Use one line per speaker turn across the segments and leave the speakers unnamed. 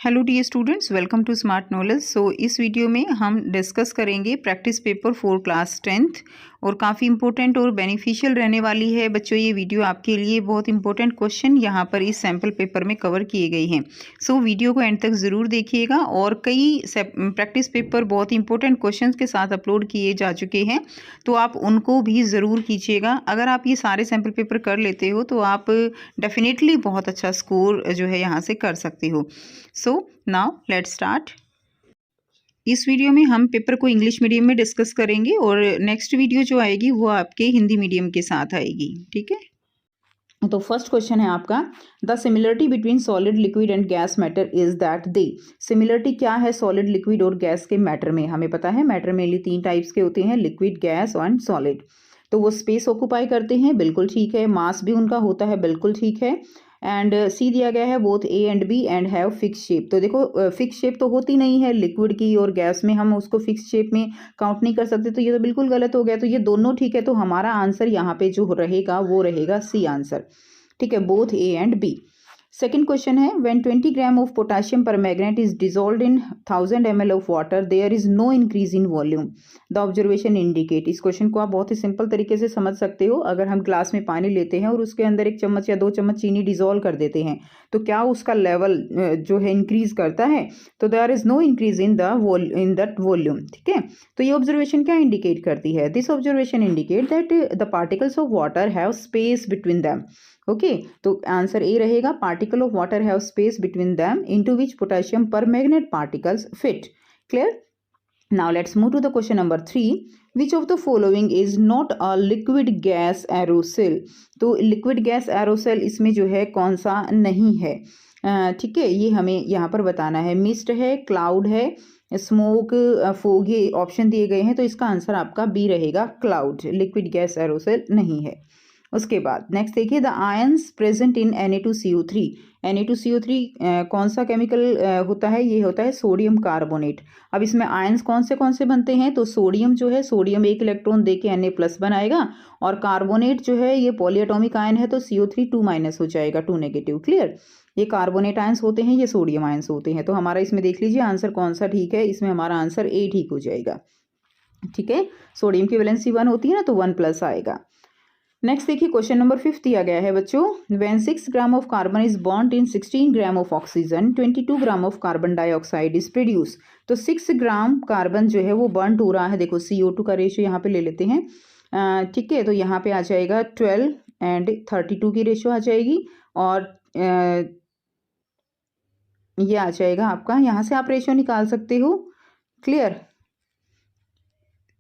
Hello dear students, welcome to Smart Knowledge. इस video में हम डिस्कस करेंगे practice paper for class 10th और काफ़ी इंपॉर्टेंट और बेनिफिशियल रहने वाली है बच्चों। ये वीडियो आपके लिए बहुत इंपॉर्टेंट क्वेश्चन यहाँ पर इस सैम्पल पेपर में कवर किए गए हैं। वीडियो को एंड तक ज़रूर देखिएगा और कई प्रैक्टिस पेपर बहुत इंपॉर्टेंट क्वेश्चन के साथ अपलोड किए जा चुके हैं, तो आप उनको भी ज़रूर कीजिएगा। अगर आप ये सारे सैम्पल पेपर कर लेते हो तो आप डेफिनेटली बहुत अच्छा स्कोर जो है यहाँ से कर सकते हो। Now let's start. इस वीडियो में हम पेपर को इंग्लिश मीडियम में डिस्कस करेंगे और नेक्स्ट वीडियो जो आएगी वो आपके हिंदी मीडियम के साथ आएगी। ठीक है, तो फर्स्ट क्वेश्चन है आपका, the similarity between solid liquid and gas matter is that they. Similarity क्या है सॉलिड लिक्विड और गैस के मैटर में? हमें पता है मैटर मेनली तीन टाइप्स के होते हैं, लिक्विड, गैस एंड सॉलिड। तो वो स्पेस ऑक्यूपाई करते हैं, बिल्कुल ठीक है। मास भी उनका होता है, बिल्कुल ठीक है। एंड सी दिया गया है both A and B and have fix shape. तो देखो फिक्स शेप तो होती नहीं है लिक्विड की और गैस में, हम उसको फिक्स शेप में काउंट नहीं कर सकते, तो ये तो बिल्कुल गलत हो गया। तो ये दोनों ठीक है, तो हमारा आंसर यहाँ पे जो रहेगा वो रहेगा सी आंसर। ठीक है, both A and B. Second question है, when 20 gram of potassium permanganate is dissolved in 1000 ml of water there is no increase in volume, the observation indicate. इस क्वेश्चन को आप बहुत ही सिंपल तरीके से समझ सकते हो। अगर हम ग्लास में पानी लेते हैं और उसके अंदर 1 चम्मच या 2 चम्मच चीनी डिजोल्व कर देते हैं, तो क्या उसका लेवल जो है इंक्रीज करता है? तो there is no increase in that volume. ठीक है, तो ये ऑब्जर्वेशन क्या इंडिकेट करती है? This observation indicate that the particles of water have space between them. Okay, तो आंसर ए रहेगा, particle of water have space between them into which potassium permanganate particles fit. Clear? Now let's move to the question number 3, which of the following is not a liquid gas aerosol. तो liquid gas aerosol इसमें जो है कौन सा नहीं है? ठीक है, ये हमें यहाँ पर बताना है। मिस्ट है, क्लाउड है, स्मोक, फोग, ये ऑप्शन दिए गए हैं, तो इसका आंसर आपका बी रहेगा, क्लाउड। लिक्विड गैस एरोसेल नहीं है। उसके बाद नेक्स्ट देखिए, the ions present in Na2CO3। Na2CO3 कौन सा केमिकल होता है? ये होता है सोडियम कार्बोनेट। अब इसमें आयंस कौन से बनते हैं? तो सोडियम जो है, सोडियम 1 इलेक्ट्रॉन दे के Na+ बनाएगा, और कार्बोनेट जो है ये पॉलीएटॉमिक आयन है, तो CO3 2- हो जाएगा, 2 नेगेटिव। क्लियर? ये कार्बोनेट आयंस होते हैं, ये सोडियम आयंस होते हैं। तो हमारा इसमें देख लीजिए आंसर कौन सा ठीक है। इसमें हमारा आंसर ए ठीक हो जाएगा। ठीक है, सोडियम की वैलेंसी 1 होती है ना, तो 1+ आएगा। नेक्स्ट देखिए, क्वेश्चन नंबर 5 दिया गया है बच्चों, when 6 gram of carbon is bond in 16 gram of oxygen 22 gram of carbon dioxide is produce. तो 6 ग्राम कार्बन जो है वो बर्न हो रहा है। देखो CO2 का रेशियो यहाँ पे ले लेते हैं। ठीक है, तो यहाँ पे आ जाएगा 12 एंड 32 की रेशियो आ जाएगी, और ये आ जाएगा आपका, यहाँ से आप रेशियो निकाल सकते हो। क्लियर?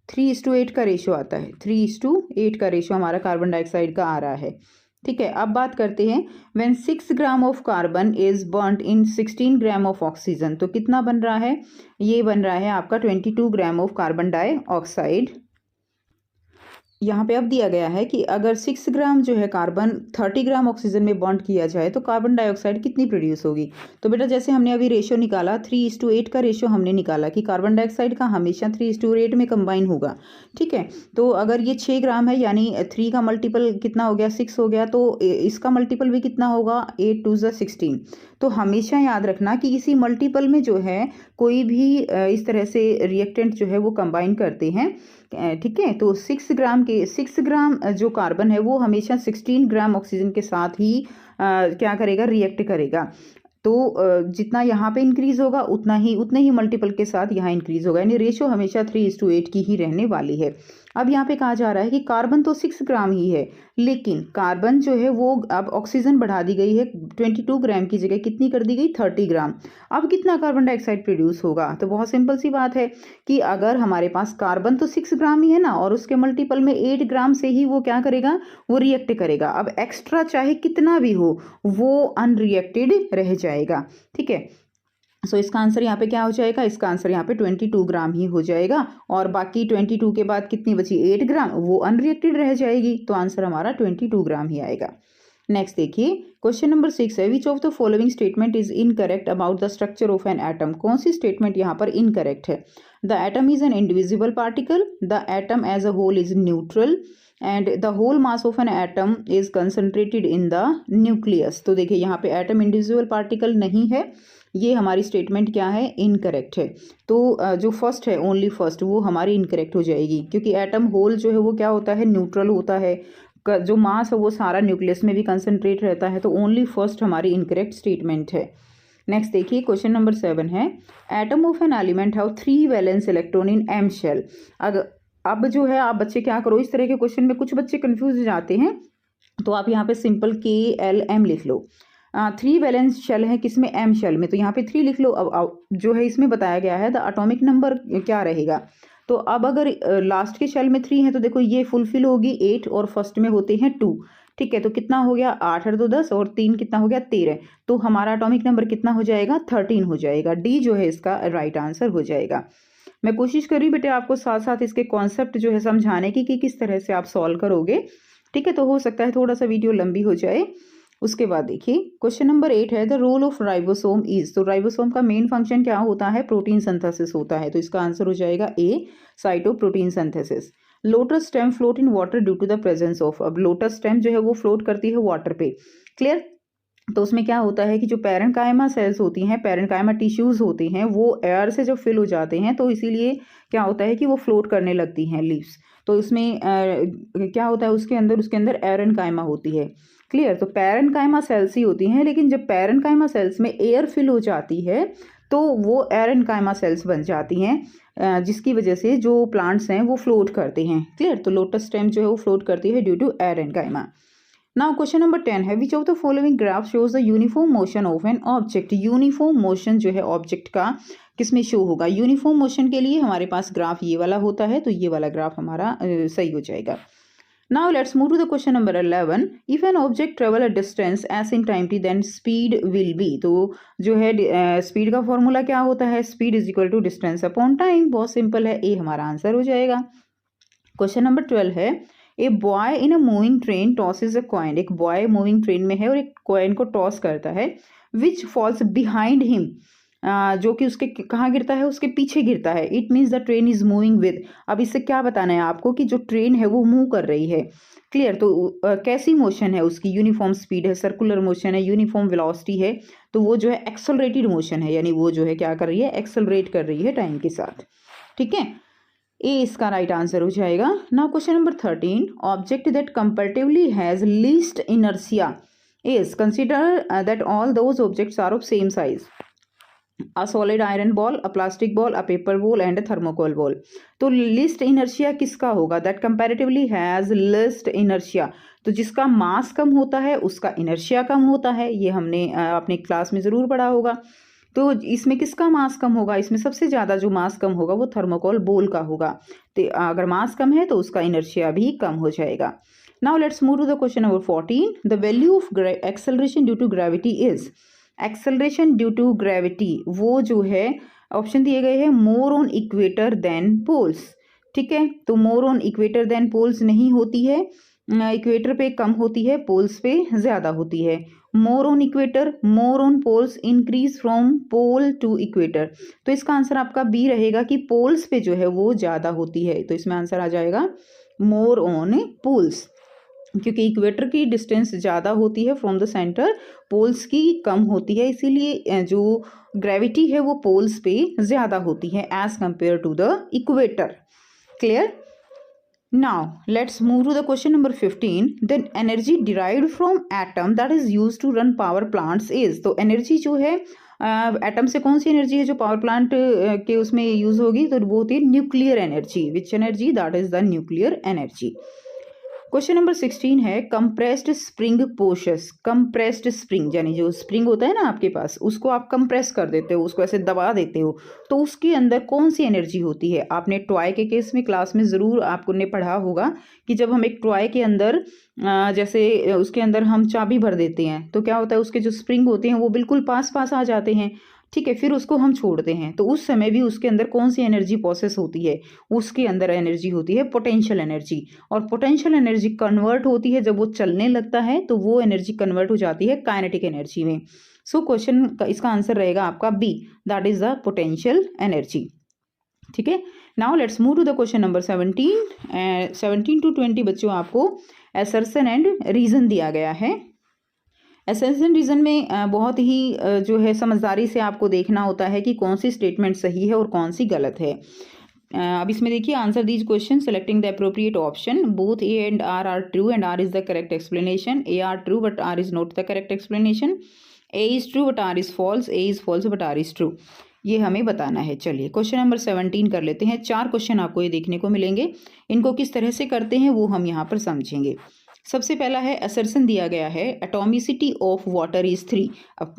3:8 का रेशियो आता है, 3:8 का रेशियो हमारा कार्बन डाइऑक्साइड का आ रहा है। ठीक है, अब बात करते हैं, when 6 gram of carbon is burned in 16 gram of oxygen, तो कितना बन रहा है? ये बन रहा है आपका 22 ग्राम ऑफ कार्बन डाइऑक्साइड। यहाँ पे अब दिया गया है कि अगर 6 ग्राम जो है कार्बन 30 ग्राम ऑक्सीजन में बॉन्ड किया जाए तो कार्बन डाइऑक्साइड कितनी प्रोड्यूस होगी? तो बेटा जैसे हमने अभी रेशियो निकाला, 3:8 का रेशियो हमने निकाला कि कार्बन डाइऑक्साइड का हमेशा 3:8 में कंबाइन होगा। ठीक है, तो अगर ये 6 ग्राम है, यानी 3 का मल्टीपल कितना हो गया? 6 हो गया, तो इसका मल्टीपल भी कितना होगा? 8 2 16। तो हमेशा याद रखना कि इसी मल्टीपल में जो है कोई भी इस तरह से रिएक्टेंट जो है वो कंबाइन करते हैं। ठीक है, तो 6 ग्राम जो कार्बन है वो हमेशा 16 ग्राम ऑक्सीजन के साथ ही क्या करेगा? रिएक्ट करेगा। तो जितना यहाँ पे इंक्रीज होगा उतने ही मल्टीपल के साथ यहाँ इंक्रीज होगा, यानी रेशियो हमेशा 3:8 की ही रहने वाली है। अब यहाँ पे कहा जा रहा है कि कार्बन तो 6 ग्राम ही है, लेकिन कार्बन जो है वो अब ऑक्सीजन बढ़ा दी गई है, 22 ग्राम की जगह कितनी कर दी गई? 30 ग्राम। अब कितना कार्बन डाइऑक्साइड प्रोड्यूस होगा? तो बहुत सिंपल सी बात है कि अगर हमारे पास कार्बन तो 6 ग्राम ही है ना, और उसके मल्टीपल में 8 ग्राम से ही वो क्या करेगा? वो रिएक्ट करेगा। अब एक्स्ट्रा चाहे कितना भी हो वो अनरिएक्टेड रह जाएगा। ठीक है, सो इसका आंसर यहाँ पे क्या हो जाएगा? इसका आंसर यहाँ पे 22 ग्राम ही हो जाएगा, और बाकी 22 के बाद कितनी बची? 8 ग्राम, वो अनरिएक्टेड रह जाएगी, तो आंसर हमारा 22 ग्राम ही आएगा। नेक्स्ट देखिए क्वेश्चन नंबर 6 है, which of the following statement is incorrect about the structure of an atom. कौन सी स्टेटमेंट यहाँ पर इनकरेक्ट है। The atom is an indivisible particle, the atom as a whole is neutral and the whole mass of an atom is concentrated in the nucleus. तो देखिए यहाँ पे atom individual particle नहीं है, ये हमारी स्टेटमेंट क्या है, इनकरेक्ट है। तो जो फर्स्ट है, ओनली फर्स्ट, वो हमारी इनकरेक्ट हो जाएगी, क्योंकि एटम होल जो है वो क्या होता है, न्यूट्रल होता है, जो मास है वो सारा न्यूक्लियस में भी कंसंट्रेट रहता है। तो ओनली फर्स्ट हमारी इनकरेक्ट स्टेटमेंट है। नेक्स्ट देखिए क्वेश्चन नंबर 7 है, atom of an element have 3 valence electron in M shell. अब जो है आप बच्चे क्या करो, इस तरह के क्वेश्चन में कुछ बच्चे कंफ्यूज हो जाते हैं, तो आप यहाँ पे सिंपल KLM लिख लो। 3 वैलेंस शेल है किसमें, एम शेल में, तो यहाँ पे 3 लिख लो। अब जो है इसमें बताया गया है द एटॉमिक नंबर क्या रहेगा। तो अब अगर लास्ट के शेल में 3 है तो देखो ये फुलफिल होगी 8 और फर्स्ट में होते हैं 2। ठीक है, तो कितना हो गया 8 और 2 10 और 3 कितना हो गया 13। तो हमारा एटॉमिक नंबर कितना हो जाएगा, 13 हो जाएगा। डी जो है इसका राइट आंसर हो जाएगा। मैं कोशिश करी बेटे आपको साथ साथ इसके कॉन्सेप्ट जो है समझाने की कि किस तरह से आप सॉल्व करोगे। ठीक है, तो हो सकता है थोड़ा सा वीडियो लंबी हो जाए। उसके बाद देखिए क्वेश्चन नंबर 8 है, the role of ribosome is. तो राइबोसोम का मेन फंक्शन क्या होता है, प्रोटीन सिंथेसिस होता है। तो इसका आंसर हो जाएगा A, cytoprotein synthesis. Lotus stem float in water due to the presence of. अब लोटस स्टेम जो है वो फ्लोट करती है वाटर पे। क्लियर। तो उसमें क्या होता है कि जो पैरेन्काइमा सेल्स होती हैं, पैरेन्काइमा टिश्यूज होते हैं, वो एयर से जब फिल हो जाते हैं तो इसीलिए क्या होता है कि वो फ्लोट करने लगती हैं लीव्स। तो इसमें क्या होता है, उसके अंदर एरेन्काइमा होती है। क्लियर। तो पैरेन्काइमा सेल्स ही होती हैं, लेकिन जब पैरेन्काइमा सेल्स में एयर फिल हो जाती है तो वो एरेन्काइमा सेल्स बन जाती हैं, जिसकी वजह से जो प्लांट्स हैं वो फ्लोट करते हैं। क्लियर। तो लोटस स्टेम जो है वो फ्लोट करती है due to aerenchyma. Now question number 10 है, which of the following graph shows the uniform motion of an object. Uniform motion जो है ऑब्जेक्ट का किसमें शो होगा। यूनिफॉर्म मोशन के लिए हमारे पास ग्राफ ये वाला होता है, तो ये वाला ग्राफ हमारा सही हो जाएगा। Now let's move to the question number 11, if an object travel a distance S in time T then speed will be. तो जो है स्पीड का फॉर्मूला क्या होता है, speed is equal to distance upon time. बहुत सिंपल है, A हमारा आंसर हो जाएगा। क्वेश्चन नंबर 12 है, a boy in a moving train tosses a coin. एक बॉय मूविंग ट्रेन में है और एक कॉइन को टॉस करता है, विच फॉल्स बिहाइंड हिम। जो कि उसके कहाँ गिरता है, उसके पीछे गिरता है। It means the train is moving with. अब इससे क्या बताना है आपको कि जो ट्रेन है वो मूव कर रही है। क्लियर। तो कैसी मोशन है उसकी, यूनिफॉर्म स्पीड है, सर्कुलर मोशन है, यूनिफॉर्म वेलोसिटी है। तो वो जो है एक्सेलरेटेड मोशन है, यानी वो जो है क्या कर रही है, एक्सेलरेट कर रही है टाइम के साथ। ठीक है, ए इसका राइट आंसर हो जाएगा। Now question number 13, object that comparatively has least inertia is consider that all those objects are of same size. A solid iron ball, a plastic ball, a paper ball and a thermocol ball. तो least inertia किसका होगा, that comparatively has least inertia. तो जिसका मास कम होता है उसका inertia कम होता है, ये हमने अपनी क्लास में ज़रूर पढ़ा होगा। तो इसमें किसका मास कम होगा, इसमें सबसे ज़्यादा जो मास कम होगा वो थर्मोकोल बॉल का होगा। तो अगर मास कम है तो उसका इनर्शिया भी कम हो जाएगा। Now let's move to the question number 14, the value of acceleration due to gravity is. Acceleration due to gravity वो जो है ऑप्शन दिए गए हैं, more on equator than poles. ठीक है, तो more on equator than poles नहीं होती है, इक्वेटर पे कम होती है, पोल्स पे ज़्यादा होती है। More on equator, more on poles, increase from pole to equator. तो इसका आंसर आपका बी रहेगा कि पोल्स पे जो है वो ज़्यादा होती है। तो इसमें आंसर आ जाएगा मोर ऑन पोल्स, क्योंकि इक्वेटर की डिस्टेंस ज़्यादा होती है फ्रॉम द सेंटर, पोल्स की कम होती है, इसीलिए जो ग्रेविटी है वो पोल्स पे ज़्यादा होती है as compare to the equator. Clear. Now let's move to the question number 15, the energy derived from atom that is used to run power plants is. तो एनर्जी जो है एटम से कौन सी एनर्जी है जो पावर प्लांट के उसमें यूज होगी, तो वो होती है nuclear energy. Which energy, that is the nuclear energy. Question number 16 है, कंप्रेस्ड स्प्रिंग पोशस। कंप्रेस्ड स्प्रिंग यानी जो स्प्रिंग होता है ना आपके पास, उसको आप कंप्रेस कर देते हो, उसको ऐसे दबा देते हो, तो उसके अंदर कौन सी एनर्जी होती है। आपने टॉय के केस में क्लास में ज़रूर आपको ने पढ़ा होगा कि जब हम एक टॉय के अंदर जैसे उसके अंदर हम चाबी भर देते हैं तो क्या होता है, उसके जो स्प्रिंग होते हैं वो बिल्कुल पास पास आ जाते हैं। ठीक है, फिर उसको हम छोड़ते हैं, तो उस समय भी उसके अंदर कौन सी एनर्जी प्रोसेस होती है, उसके अंदर एनर्जी होती है पोटेंशियल एनर्जी। और पोटेंशियल एनर्जी कन्वर्ट होती है जब वो चलने लगता है, तो वो एनर्जी कन्वर्ट हो जाती है काइनेटिक एनर्जी में। सो क्वेश्चन का इसका आंसर रहेगा आपका B, that is the potential energy. ठीक है, now let's move to the question number 17। 17 to 20 बच्चों आपको असर्शन एंड रीजन दिया गया है। असर्शन रीजन में बहुत ही जो है समझदारी से आपको देखना होता है कि कौन सी स्टेटमेंट सही है और कौन सी गलत है। अब इसमें देखिए, answer these question selecting the appropriate option, both A and R true and R is the correct explanation, A R true but R is not the correct explanation, A is true but R is false, A is false but R is true, ये हमें बताना है। चलिए question number 17 कर लेते हैं। 4 question आपको ये देखने को मिलेंगे, इनको किस तरह से करते हैं वो हम यहाँ पर समझेंगे। सबसे पहला है असर्शन दिया गया है एटॉमिसिटी ऑफ वाटर इज 3। अब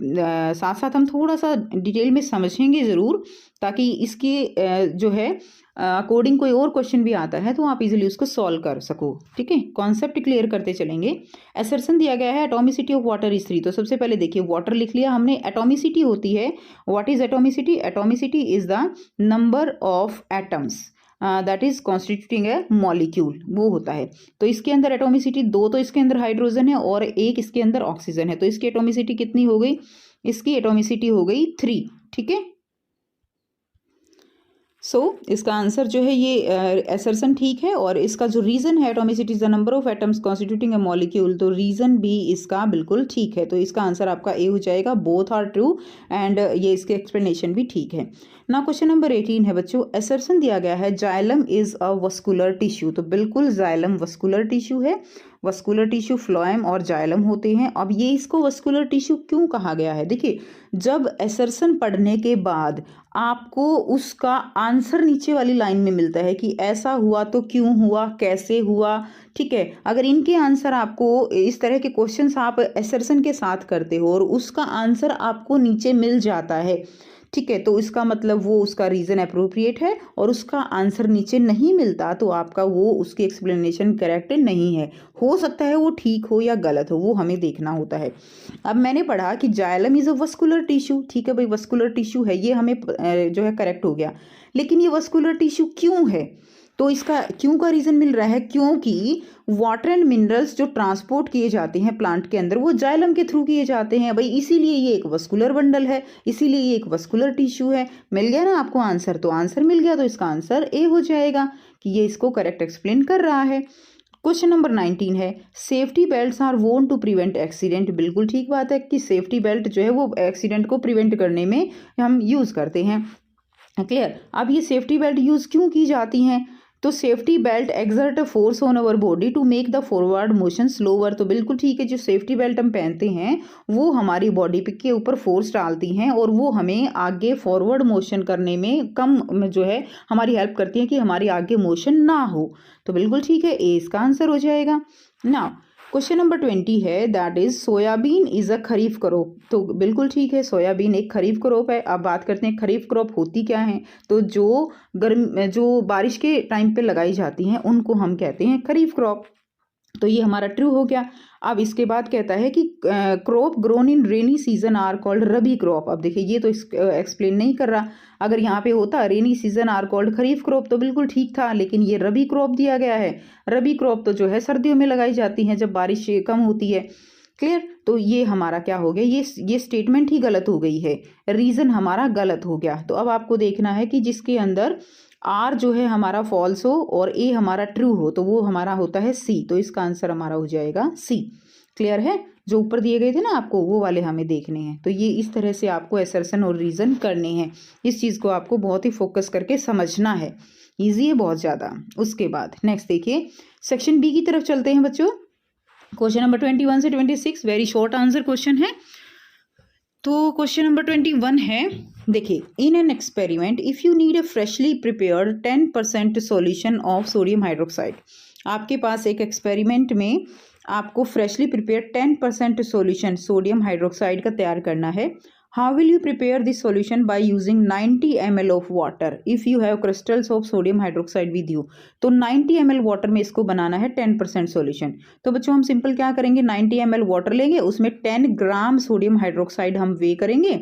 साथ साथ हम थोड़ा सा डिटेल में समझेंगे ज़रूर, ताकि इसके जो है अकॉर्डिंग कोई और क्वेश्चन भी आता है तो आप इजीली उसको सॉल्व कर सको। ठीक है, कॉन्सेप्ट क्लियर करते चलेंगे। असर्शन दिया गया है एटॉमिसिटी ऑफ वाटर इज 3, तो सबसे पहले देखिए वाटर लिख लिया हमने। एटॉमिसिटी होती है, what is atomicity? Atomicity is the number of atoms that is constituting A molecule, वो होता है। तो इसके अंदर एटॉमिसिटी 2 तो इसके अंदर हाइड्रोजन है और 1 इसके अंदर ऑक्सीजन है, तो इसकी एटॉमिसिटी कितनी हो गई? इसकी एटॉमिसिटी हो गई 3। ठीक है, इसका आंसर जो है ये असर्शन ठीक है। और इसका जो रीज़न है atomicity is the number of atoms constituting A molecule, तो रीज़न भी इसका बिल्कुल ठीक है। तो इसका आंसर आपका ए हो जाएगा, बोथ आर ट्रू एंड ये इसके एक्सप्लेनेशन भी ठीक है ना। क्वेश्चन नंबर 18 है बच्चों, असर्शन दिया गया है xylem is a vascular tissue, तो बिल्कुल जाइलम वस्कुलर टिश्यू है। वस्कुलर टिश्यू फ्लोएम और जाइलम होते हैं। अब ये इसको वस्कुलर टिश्यू क्यों कहा गया है? देखिए, जब असर्शन पढ़ने के बाद आपको उसका आंसर नीचे वाली लाइन में मिलता है कि ऐसा हुआ तो क्यों हुआ, कैसे हुआ। ठीक है, अगर इनके आंसर आपको इस तरह के क्वेश्चंस आप असर्शन के साथ करते हो और उसका आंसर आपको नीचे मिल जाता है, ठीक है, तो इसका मतलब वो उसका रीज़न अप्रोप्रिएट है। और उसका आंसर नीचे नहीं मिलता तो आपका वो उसकी एक्सप्लेनेशन करेक्ट नहीं है। हो सकता है वो ठीक हो या गलत हो, वो हमें देखना होता है। अब मैंने पढ़ा कि xylem is a vascular tissue, ठीक है भाई, वस्कुलर टिश्यू है, ये हमें जो है करेक्ट हो गया। लेकिन ये वस्कुलर टिश्यू क्यों है? तो इसका क्यों का रीज़न मिल रहा है, क्योंकि वाटर एंड मिनरल्स जो ट्रांसपोर्ट किए जाते हैं प्लांट के अंदर वो जाइलम के थ्रू किए जाते हैं भाई, इसीलिए ये एक वस्कुलर बंडल है, इसीलिए ये एक वस्कुलर टिश्यू है। मिल गया ना आपको आंसर? तो आंसर मिल गया, तो इसका आंसर ए हो जाएगा कि ये इसको करेक्ट एक्सप्लेन कर रहा है। क्वेश्चन नंबर 19 है, सेफ्टी बेल्ट्स आर वोन टू प्रिवेंट एक्सीडेंट। बिल्कुल ठीक बात है कि सेफ्टी बेल्ट जो है वो एक्सीडेंट को प्रिवेंट करने में हम यूज़ करते हैं। क्लियर? अब ये सेफ्टी बेल्ट यूज़ क्यों की जाती हैं? तो safety belt exert a force on our body to make the forward motion slower. तो बिल्कुल ठीक है, जो सेफ्टी बेल्ट हम पहनते हैं वो हमारी बॉडी के ऊपर फोर्स डालती हैं और वो हमें आगे फॉरवर्ड मोशन करने में कम जो है हमारी हेल्प करती हैं कि हमारी आगे मोशन ना हो। तो बिल्कुल ठीक है, ए इसका आंसर हो जाएगा ना। क्वेश्चन नंबर 20 है, that is soybean is a kharif crop. तो बिल्कुल ठीक है, सोयाबीन एक खरीफ क्रॉप है। अब बात करते हैं खरीफ क्रॉप होती क्या है। तो जो बारिश के टाइम पे लगाई जाती हैं उनको हम कहते हैं खरीफ क्रॉप। तो ये हमारा ट्रू हो गया। अब इसके बाद कहता है कि crop grown in rainy season are called rabi crop. अब देखिए, ये तो एक्सप्लेन नहीं कर रहा। अगर यहाँ पे होता rainy season are called kharif crop तो बिल्कुल ठीक था, लेकिन ये रबी क्रॉप दिया गया है। रबी क्रॉप तो जो है सर्दियों में लगाई जाती हैं जब बारिश कम होती है। क्लियर? तो ये हमारा क्या हो गया, ये स्टेटमेंट ही गलत हो गई है, रीज़न हमारा गलत हो गया। तो अब आपको देखना है कि जिसके अंदर आर जो है हमारा फॉल्स हो और ए हमारा ट्रू हो, तो वो हमारा होता है सी। तो इसका आंसर हमारा हो जाएगा सी। क्लियर है? जो ऊपर दिए गए थे ना आपको, वो वाले हमें देखने हैं। तो ये इस तरह से आपको असर्शन और रीज़न करने हैं। इस चीज़ को आपको बहुत ही फोकस करके समझना है, ईजी है बहुत ज़्यादा। उसके बाद नेक्स्ट देखिए, सेक्शन बी की तरफ चलते हैं बच्चों। क्वेश्चन नंबर 21 से 26 वेरी शॉर्ट आंसर क्वेश्चन है। तो क्वेश्चन नंबर 21 है, देखिए, in an experiment if you need a freshly prepared 10% solution of sodium hydroxide. आपके पास एक एक्सपेरिमेंट में आपको freshly prepared 10% solution sodium hydroxide का तैयार करना है। How will you prepare this solution by using 90 ml of water if you have crystals of sodium hydroxide with you. तो 90 ml water में इसको बनाना है 10% सॉल्यूशन। तो बच्चों हम सिंपल क्या करेंगे, 90 ml वाटर लेंगे, उसमें 10 ग्राम सोडियम हाइड्रोक्साइड हम वे करेंगे।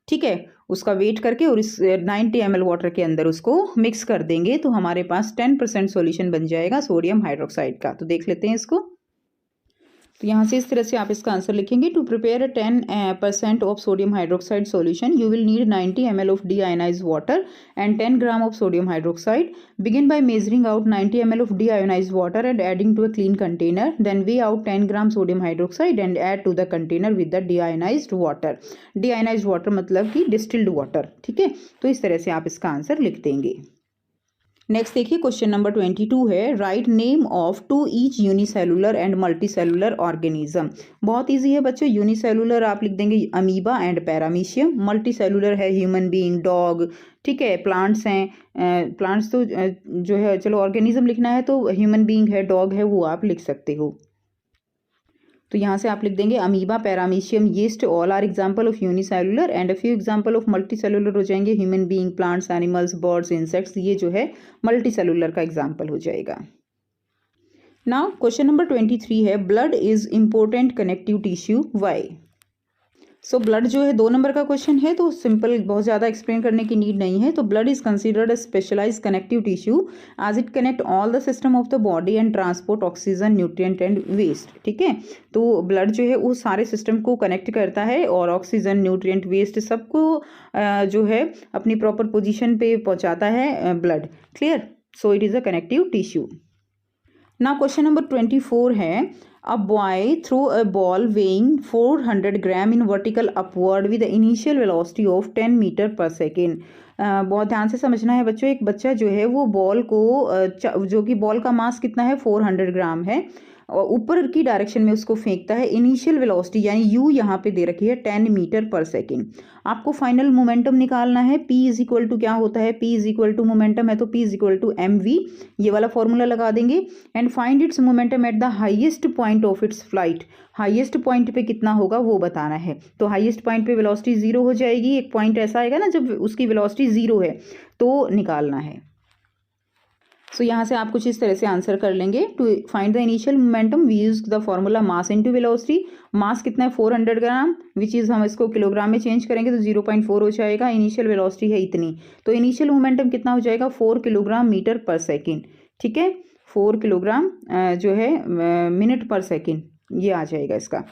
ठीक है, उसका वेट करके और इस 90 ml वाटर के अंदर उसको मिक्स कर देंगे तो हमारे पास 10% सॉल्यूशन बन जाएगा सोडियम हाइड्रोक्साइड का। तो देख लेते हैं इसको। तो यहाँ से इस तरह से आप इसका आंसर लिखेंगे। To prepare 10% of sodium hydroxide solution you will need 90 ml of deionized water and 10 gram of sodium hydroxide. Begin by measuring out 90 ml of deionized water and adding to a clean container, then weigh out 10 gram sodium hydroxide and add to the container with the deionized water. deionized water मतलब कि distilled water, ठीक है। तो इस तरह से आप इसका आंसर लिख देंगे। नेक्स्ट देखिए क्वेश्चन नंबर 22 है, write name of two each unicellular and multicellular organism. बहुत इजी है बच्चों। यूनिसेलुलर आप लिख देंगे अमीबा एंड पैरामीशियम, मल्टीसेलुलर है ह्यूमन बीइंग, डॉग, ठीक है। प्लांट्स हैं, प्लांट्स तो जो है, चलो ऑर्गेनिज्म लिखना है तो ह्यूमन बीइंग है, डॉग है, वो आप लिख सकते हो। तो यहाँ से आप लिख देंगे amoeba, paramecium, yeast, all are example of unicellular and a few example of multicellular हो जाएंगे human being, plants, animals, birds, insects. ये जो है मल्टीसेलुलर का एग्जाम्पल हो जाएगा। नाउ क्वेश्चन नंबर 23 है, blood is important connective tissue, why. So blood जो है 2 नंबर का क्वेश्चन है, तो सिंपल, बहुत ज़्यादा एक्सप्लेन करने की नीड नहीं है। तो blood is considered a specialised connective tissue as it connect all the system of the body and transport oxygen, nutrient and waste, ठीक है। तो ब्लड जो है वो सारे सिस्टम को कनेक्ट करता है और ऑक्सीजन, न्यूट्रिएंट, वेस्ट सबको जो है अपनी प्रॉपर पोजिशन पे पहुँचाता है blood. Clear? So it is a connective tissue. Now question number 24 है, a boy threw a ball weighing 400 gram in vertical upward with the initial velocity of 10 meter per second। बहुत ध्यान से समझना है बच्चों। एक बच्चा जो है वो बॉल को जो कि बॉल का मास कितना है 400 ग्राम है और ऊपर की डायरेक्शन में उसको फेंकता है। इनिशियल वेलोसिटी यानी यू यहाँ पे दे रखी है 10 मीटर पर सेकेंड। आपको फाइनल मोमेंटम निकालना है। P इज इक्वल टू क्या होता है, P is equal to momentum है तो P is equal to mv, ये वाला फॉर्मूला लगा देंगे। And find its momentum at the highest point of its flight. Highest point पे कितना होगा वो बताना है। तो हाईएस्ट पॉइंट पे वेलोसिटी 0 हो जाएगी। एक पॉइंट ऐसा आएगा ना जब उसकी वेलोसिटी 0 है तो निकालना है। सो यहाँ से आप कुछ इस तरह से आंसर कर लेंगे। To find the initial momentum we use the formula mass into velocity. Mass कितना है 400 ग्राम, विच इज़ हम इसको किलोग्राम में चेंज करेंगे तो 0.4 हो जाएगा। इनिशियल वेलोसिटी है इतनी, तो इनिशियल मोमेंटम कितना हो जाएगा 4 किलोग्राम मीटर पर सेकेंड, ठीक है। 4 किलोग्राम जो है मिनट पर सेकेंड, ये आ जाएगा इसका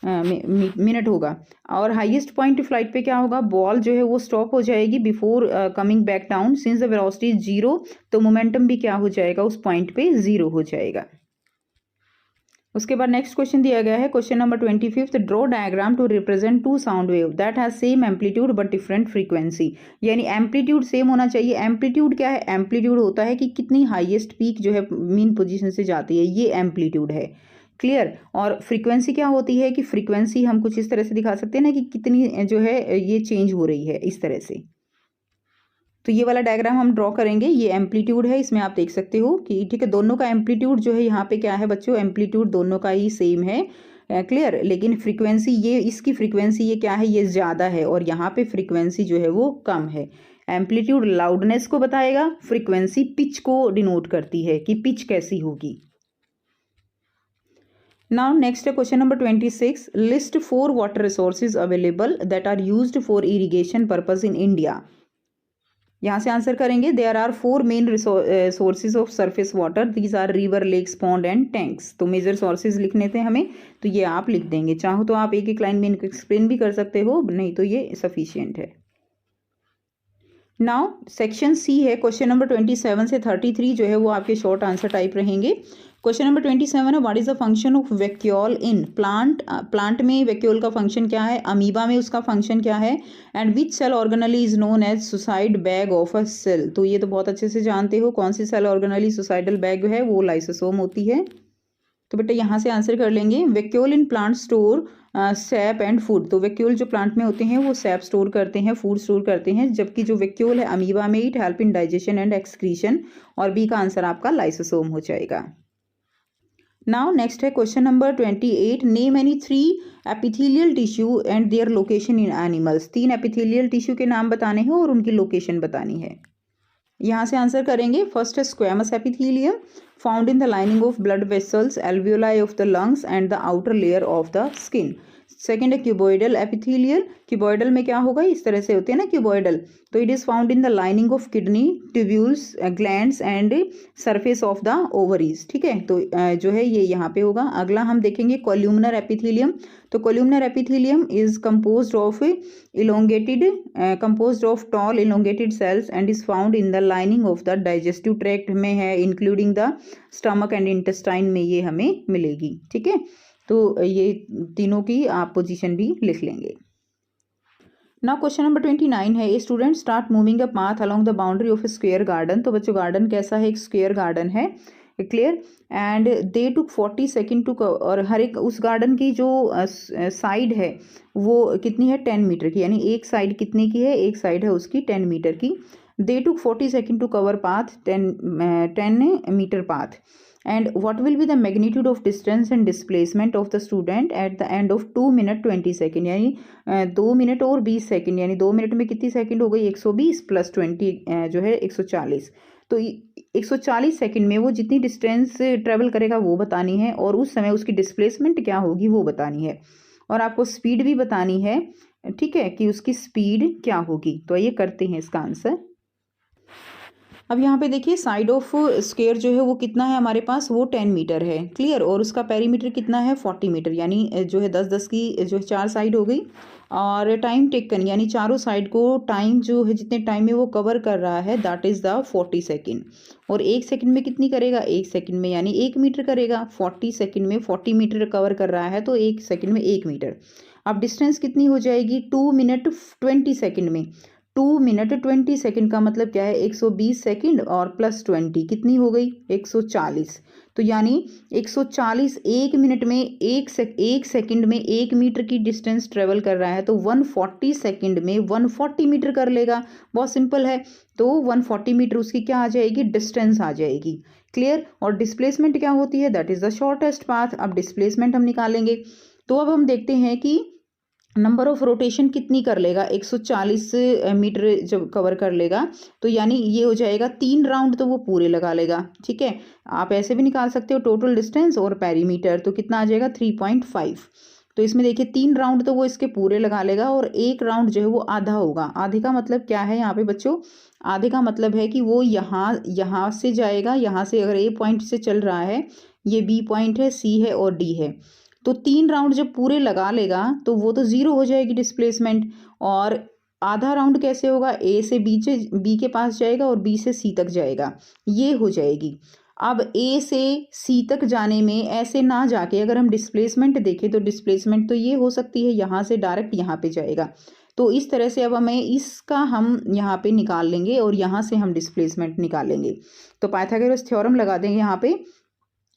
मिनट होगा। और हाईएस्ट पॉइंट फ्लाइट पे क्या होगा, बॉल जो है वो स्टॉप हो जाएगी before coming back down. Since the velocity is 0 तो मोमेंटम भी क्या हो जाएगा उस पॉइंट पे 0 हो जाएगा। उसके बाद नेक्स्ट क्वेश्चन दिया गया है, question number 25, draw diagram to represent two sound wave that has same amplitude but different frequency. यानी एम्पलीट्यूड सेम होना चाहिए। एम्पलीट्यूड क्या है, एम्पलीट्यूड होता है कि कितनी हाईएस्ट पीक जो है मीन पोजीशन से जाती है, ये एम्पलीट्यूड है। क्लियर? और फ्रीक्वेंसी क्या होती है कि फ्रीक्वेंसी हम कुछ इस तरह से दिखा सकते हैं ना कि कितनी जो है ये चेंज हो रही है इस तरह से। तो ये वाला डायग्राम हम ड्रॉ करेंगे। ये एम्पलीट्यूड है, इसमें आप देख सकते हो कि ठीक है दोनों का एम्पलीट्यूड जो है यहाँ पे क्या है बच्चों, एम्पलीट्यूड दोनों का ही सेम है। क्लियर? लेकिन फ्रीक्वेंसी ये इसकी फ्रीक्वेंसी ये क्या है, ये ज़्यादा है और यहाँ पे फ्रीक्वेंसी जो है वो कम है। एम्पलीट्यूड लाउडनेस को बताएगा, फ्रीक्वेंसी पिच को डिनोट करती है कि पिच कैसी होगी। Now next question number 26, list 4 water resources available that are used for irrigation purpose in India। यहाँ से आंसर करेंगे, there are 4 main sources of surface water, these are river, lakes, pond and tanks। तो major sources लिखने थे हमें, तो ये आप लिख देंगे। चाहो तो आप एक एक लाइन में इनको एक्सप्लेन भी कर सकते हो, नहीं तो ये सफिशियंट है। नाउ सेक्शन सी है, क्वेश्चन नंबर 27 से 33 जो है वो आपके शॉर्ट आंसर टाइप रहेंगे। क्वेश्चन नंबर 27 है, what is the function of vacuole in plant. Plant में वैक्यूल का फंक्शन क्या है, अमीबा में उसका फंक्शन क्या है, and which cell organelle is known as suicide bag of a cell. तो ये तो बहुत अच्छे से जानते हो, कौन सी सेल ऑर्गेनली सुसाइडल बैग है वो लाइसोसोम होती है। तो बेटा यहाँ से आंसर कर लेंगे, vacuole in plant store SAP and food. तो वैक्यूल जो प्लांट में होते हैं वो सैप स्टोर करते हैं, फूड स्टोर करते हैं, जबकि जो वैक्यूल है अमीबा में it help in digestion and excretion. और बी का आंसर आपका लाइसोसोम हो जाएगा। नाउ नेक्स्ट है question number 28, name any 3 epithelial tissue and their location in animals. 3 epithelial tissue के नाम बताने हैं और उनकी लोकेशन बतानी है। यहाँ से आंसर करेंगे, फर्स्ट है squamous epithelium, found in the lining of blood vessels, alveoli of the lungs and the outer layer of the skin. Second है क्यूबॉइडल एपिथेलियल, क्यूबॉइडल में क्या होगा, इस तरह से होते हैं ना क्यूबॉइडल, तो it is found in the lining of kidney tubules glands and surface of the ovaries. ठीक है, तो जो है ये यहाँ पे होगा। अगला हम देखेंगे कोल्यूमिनर एपिथेलियम। तो columnar epithelium is composed of tall elongated cells and is found in the lining of the digestive tract में है, including the stomach and intestine में ये हमें मिलेगी। ठीक है, तो ये तीनों की आप पोजीशन भी लिख लेंगे। नाउ क्वेश्चन नंबर 29 है, a student start moving a path along the boundary of a square garden. तो बच्चों गार्डन कैसा है, एक स्क्वायर गार्डन है, clear, and they took 40 second to, और हर एक उस गार्डन की जो साइड है वो कितनी है, 10 मीटर की, यानी एक साइड कितने की है, एक साइड है उसकी 10 मीटर की। They took 40 second to cover path 10 metre path, and what will be the magnitude of distance and displacement of the student at the end of 2 minute 20 second, यानी 2 मिनट और 20 second, यानी 2 minute में कितनी second हो गई, 120 plus 20 जो है 140। तो 140 सेकेंड में वो जितनी डिस्टेंस ट्रेवल करेगा वो बतानी है, और उस समय उसकी डिस्प्लेसमेंट क्या होगी वो बतानी है, और आपको स्पीड भी बतानी है। ठीक है, कि उसकी स्पीड क्या होगी। तो ये करते हैं इसका आंसर। अब यहाँ पे देखिए साइड ऑफ स्क्वायर जो है वो कितना है हमारे पास, वो 10 मीटर है, क्लियर, और उसका पेरीमीटर कितना है 40 मीटर, यानी जो है 10-10 की जो है 4 साइड हो गई। और टाइम टेकन, यानी चारों साइड को टाइम जो है जितने टाइम में वो कवर कर रहा है दैट इज़ द 40 सेकेंड। और 1 सेकेंड में कितनी करेगा, 1 सेकेंड में यानी 1 मीटर करेगा। 40 सेकेंड में 40 मीटर कवर कर रहा है, तो 1 सेकेंड में 1 मीटर। अब डिस्टेंस कितनी हो जाएगी, 2 मिनट 20 सेकेंड में, 2 मिनट 20 सेकेंड का मतलब क्या है, 120 सेकेंड और प्लस 20 कितनी हो गई, 140। तो यानी 140 1 मिनट में 1 सेकेंड में 1 मीटर की डिस्टेंस ट्रेवल कर रहा है, तो 140 सेकेंड में 140 मीटर कर लेगा। बहुत सिंपल है, तो 140 मीटर उसकी क्या आ जाएगी, डिस्टेंस आ जाएगी, क्लियर। और डिस्प्लेसमेंट क्या होती है, that is the shortest path. अब डिस्प्लेसमेंट हम निकालेंगे, तो अब हम देखते हैं कि नंबर ऑफ रोटेशन कितनी कर लेगा, 140 मीटर जब कवर कर लेगा, तो यानी ये हो जाएगा 3 राउंड तो वो पूरे लगा लेगा। ठीक है, आप ऐसे भी निकाल सकते हो टोटल डिस्टेंस और पेरीमीटर, तो कितना आ जाएगा 3.5। तो इसमें देखिए 3 राउंड तो वो इसके पूरे लगा लेगा, और 1 राउंड जो है वो आधा होगा। आधे का मतलब क्या है यहाँ पे बच्चों, आधे का मतलब है कि वो यहाँ से जाएगा, यहाँ से अगर ए पॉइंट से चल रहा है, ये बी पॉइंट है, सी है और डी है, तो 3 राउंड जब पूरे लगा लेगा तो वो तो 0 हो जाएगी डिस्प्लेसमेंट। और आधा राउंड कैसे होगा, ए से बी के पास जाएगा और बी से सी तक जाएगा, ये हो जाएगी। अब ए से सी तक जाने में ऐसे ना जाके अगर हम डिस्प्लेसमेंट देखें, तो डिस्प्लेसमेंट तो ये हो सकती है, यहाँ से डायरेक्ट यहाँ पे जाएगा। तो इस तरह से अब हमें इसका हम यहाँ पे निकाल लेंगे और यहाँ से हम डिस्प्लेसमेंट निकालेंगे। तो पाइथागोरस थ्योरम लगा देंगे यहाँ पे,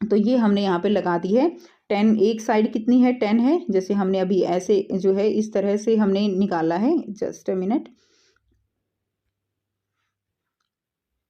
तो ये हमने यहाँ पे लगा दी है। 10 एक साइड कितनी है, 10 है, जैसे हमने अभी ऐसे जो है इस तरह से हमने निकाला है, जस्ट अ मिनट,